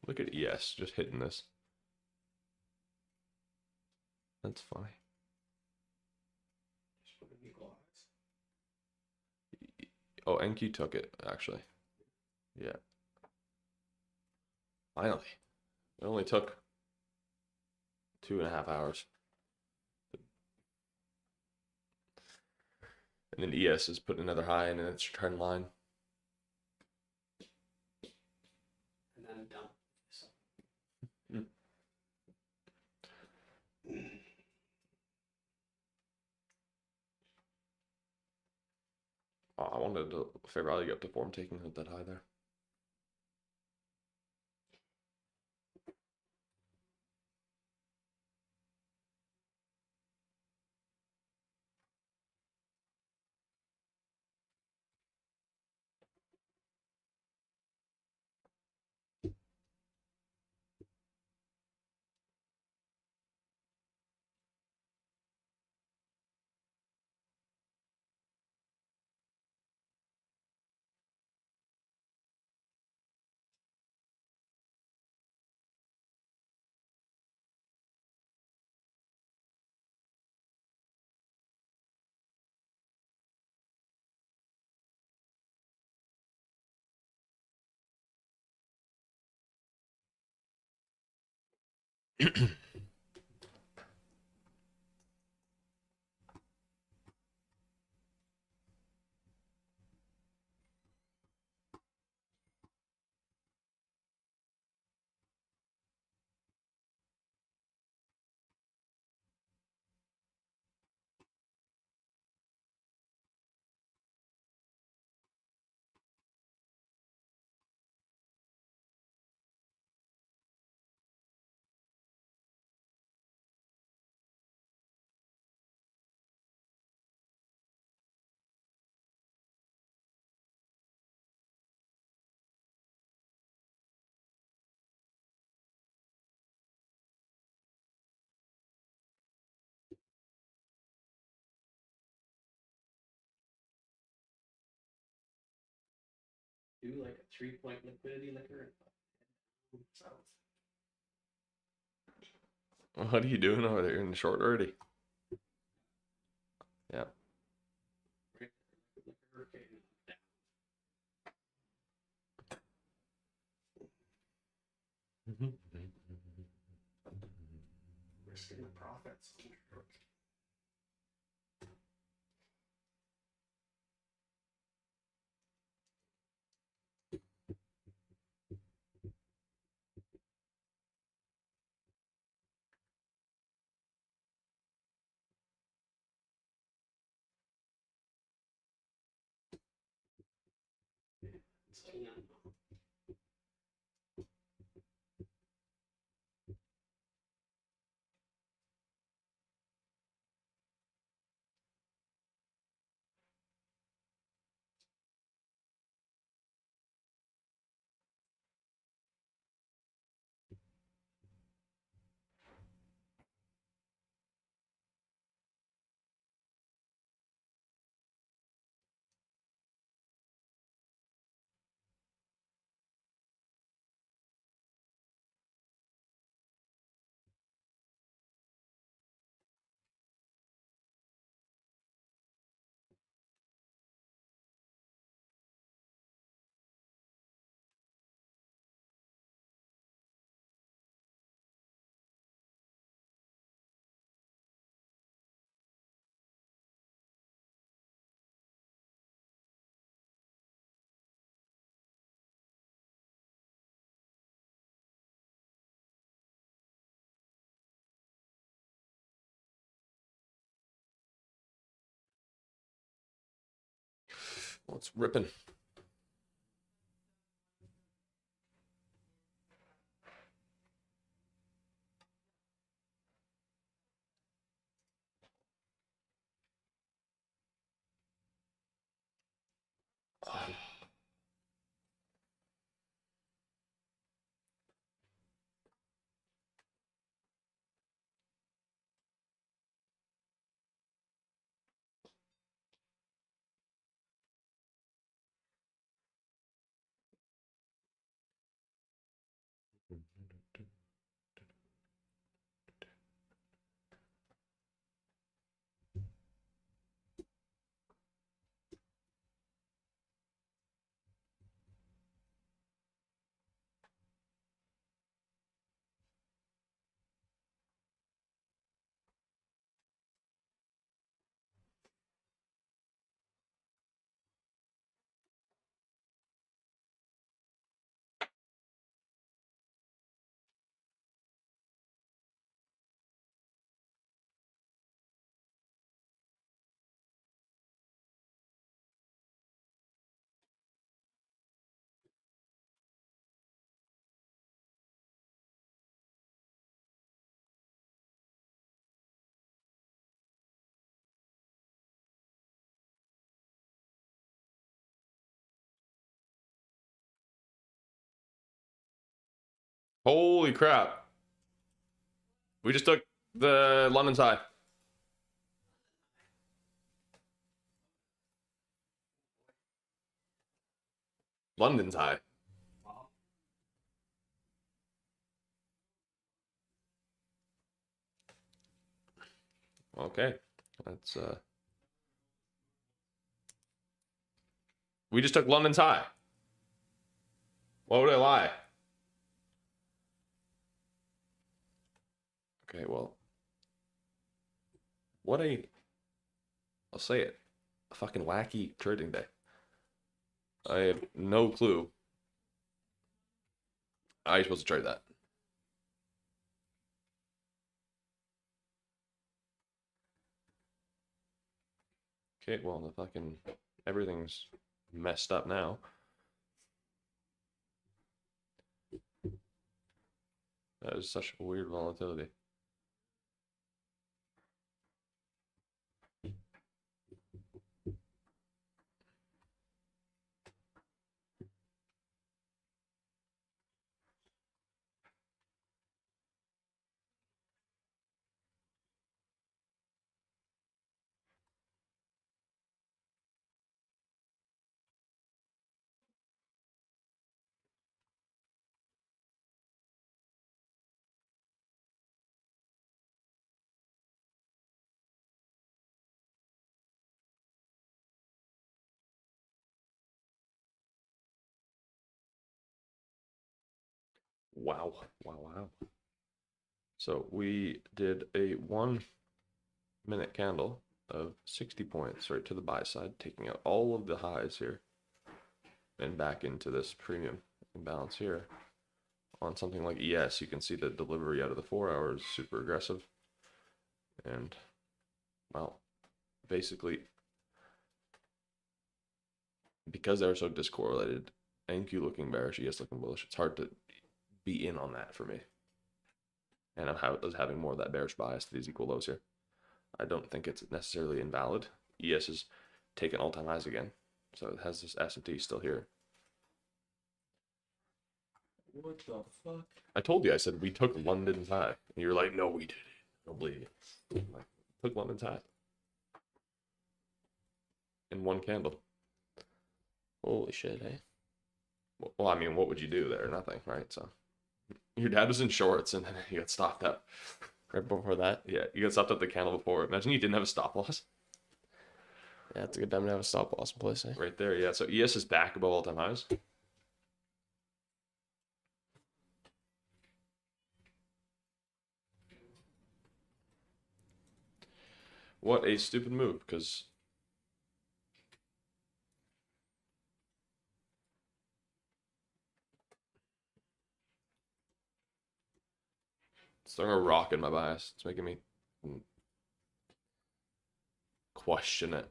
Look at ES just hitting this. That's funny. Oh, NQ took it, actually. Yeah. Finally. It only took 2.5 hours. And then ES is putting another high in its trend line. And then dump. Oh, I wanted to fair value up to form taking at that high there. Do like a 3-point liquidity liquor. South. What are you doing over there in the short already? Yeah. Liquor, okay, down. Risking the profits. So, yeah. What's ripping? Holy crap. We just took the London's high. London's high. Wow. Okay. That's we just took London's high. Why would I lie? Okay, well, what I'll say it, a fucking wacky trading day. I have no clue how you're supposed to trade that. Okay, well, the fucking everything's messed up now. That is such a weird volatility. Wow, wow, wow. So we did a 1 minute candle of 60 points right to the buy side, taking out all of the highs here and back into this premium imbalance here. On something like ES, you can see the delivery out of the 4 hours is super aggressive. And, well, basically, because they're so discorrelated, NQ looking bearish, ES looking bullish, it's hard to be in on that for me. And I was having more of that bearish bias to these equal lows here. I don't think it's necessarily invalid. ES is taking all-time highs again, so it has this S&T still here. What the fuck? I told you, I said we took London's high. And you were like, no, we didn't. I don't believe you. Like, took London's high. In one candle. Holy shit, eh? Well, I mean, what would you do there? Nothing, right? So, your dad was in shorts and then he got stopped up. Right before that? Yeah, you got stopped up the candle before. Imagine you didn't have a stop loss. Yeah, it's a good time to have a stop loss in place, eh? Right there, yeah. So ES is back above all-time highs. What a stupid move, because it's throwing a rock in my bias. It's making me question it.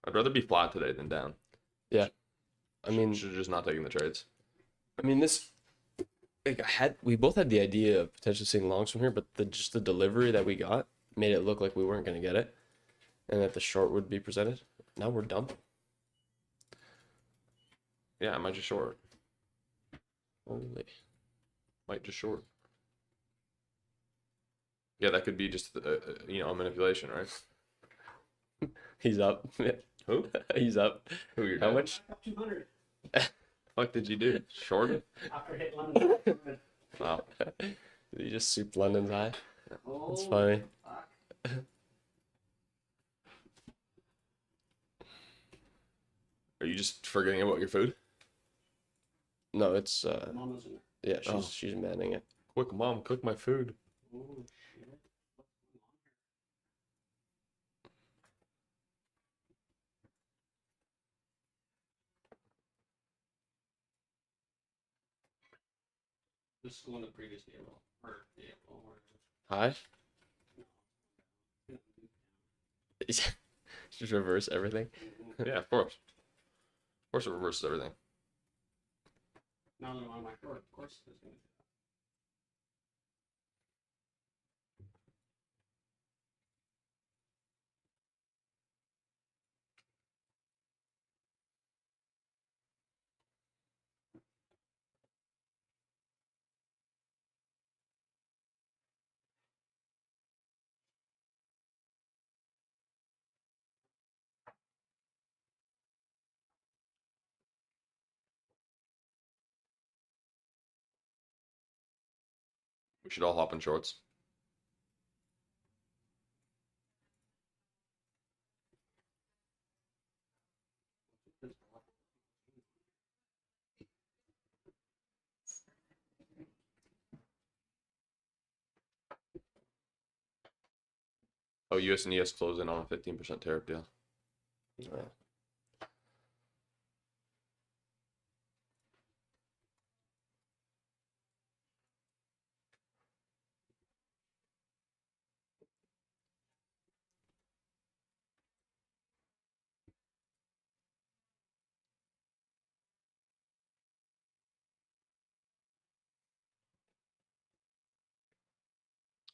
I'd rather be flat today than down. Yeah. I mean, Should have just not taken the trades. this, like, we both had the idea of potentially seeing longs from here, but just the delivery that we got made it look like we weren't going to get it, and that the short would be presented. Now we're dumping. Yeah, I might just short. Holy. Might just short. Yeah, that could be just a manipulation, right? He's up. Who? He's up. Who? Your How dad? much? Up 200 Fuck did you do? Short? after hitting London. Wow. Did he just soup London's high? Oh, That's funny. fuck. Are you just forgetting about your food? No, it's Mama's in there. yeah, Oh. she's manning it. Quick, mom, cook my food. Oh, shit. What's going on here? This is going to previous table. Or table. High? Just reverse everything. Yeah, of course. Of course it reverses everything. Now that I'm on my court, of course it's going to do that. We should all hop in shorts. Oh, US and ES close in on a 15% tariff deal. Yeah.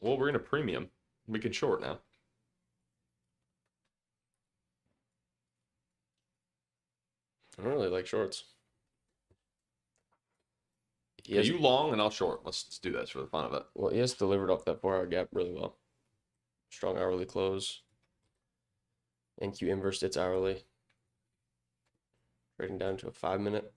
Well, we're in a premium. We can short now. I don't really like shorts. Okay, you long and I'll short. Let's do this for the fun of it. Well, ES delivered off that 4-hour gap really well. Strong hourly close. NQ inversed its hourly. Trading down to a 5-minute.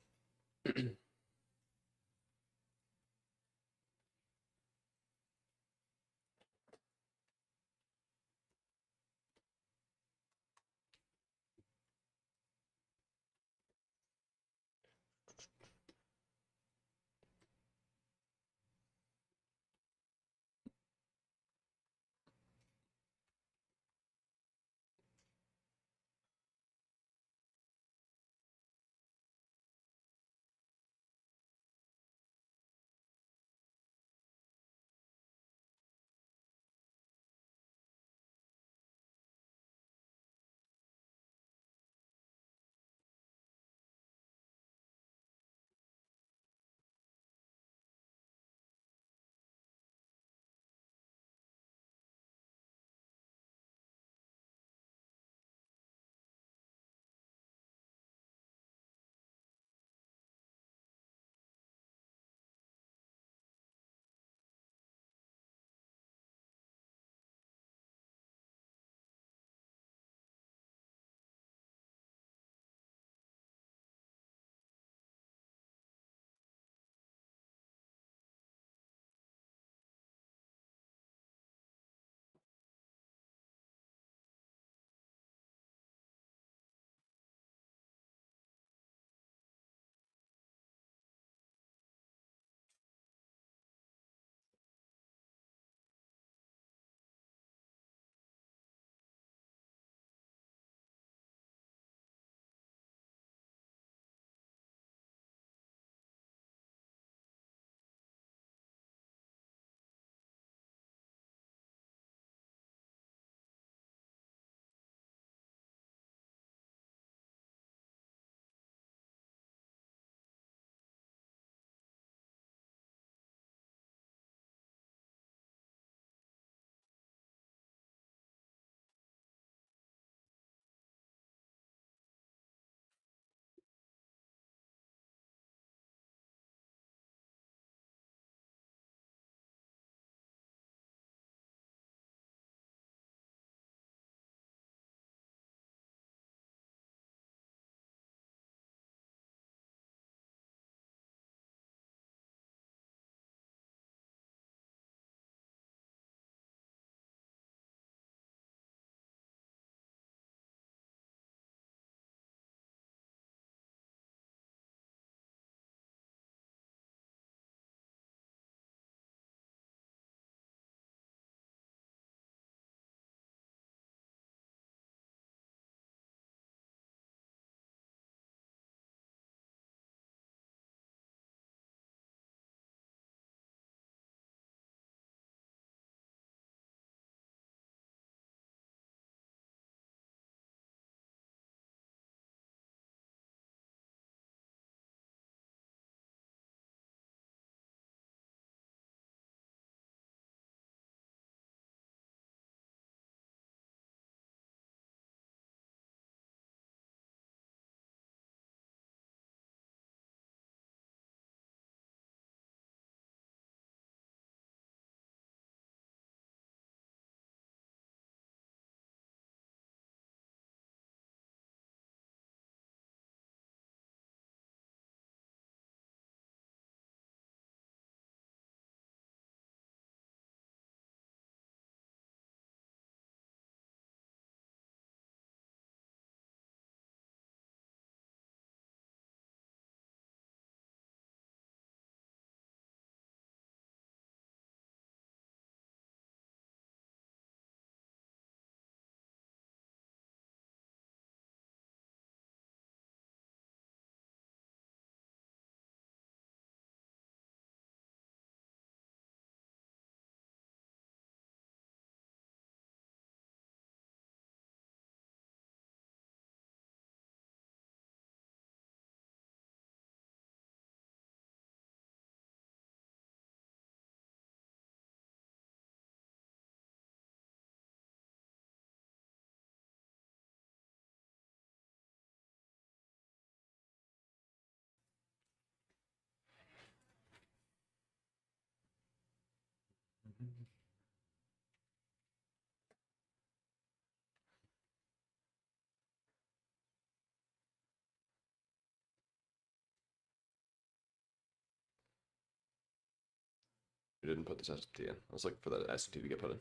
We didn't put this SMT in. I was looking for the SMT to get put in.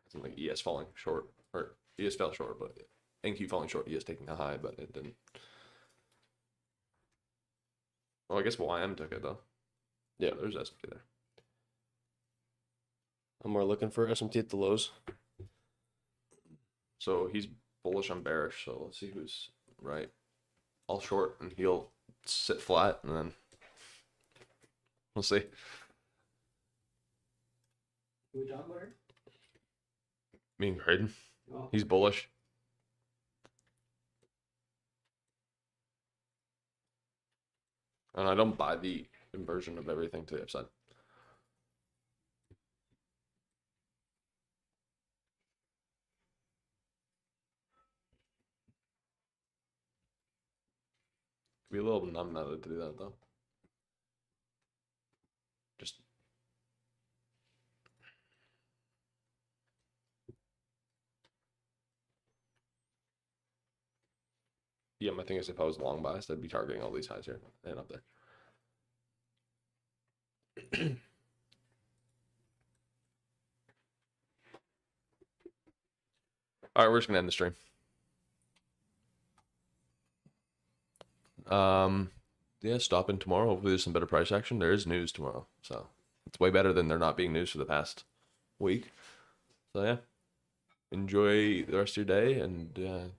It's like ES falling short, or ES fell short, but NQ falling short, ES taking a high, but it didn't. Well, I guess YM took it though. Yeah. There's SMT there. I'm more looking for SMT at the lows. So he's bullish, I'm bearish. So let's see who's right. I'll short and he'll sit flat, and then we'll see. Who we talking about here? Me and Graydon. Oh, He's bullish. And I don't buy the inversion of everything to the upside. Could be a little numb-nutted to do that though. Just yeah, my thing is if I was long biased, I'd be targeting all these highs here and up there. All right, we're just gonna end the stream. Yeah, stop in tomorrow. Hopefully there's some better price action. There is news tomorrow, so it's way better than there not being news for the past week. So yeah, enjoy the rest of your day and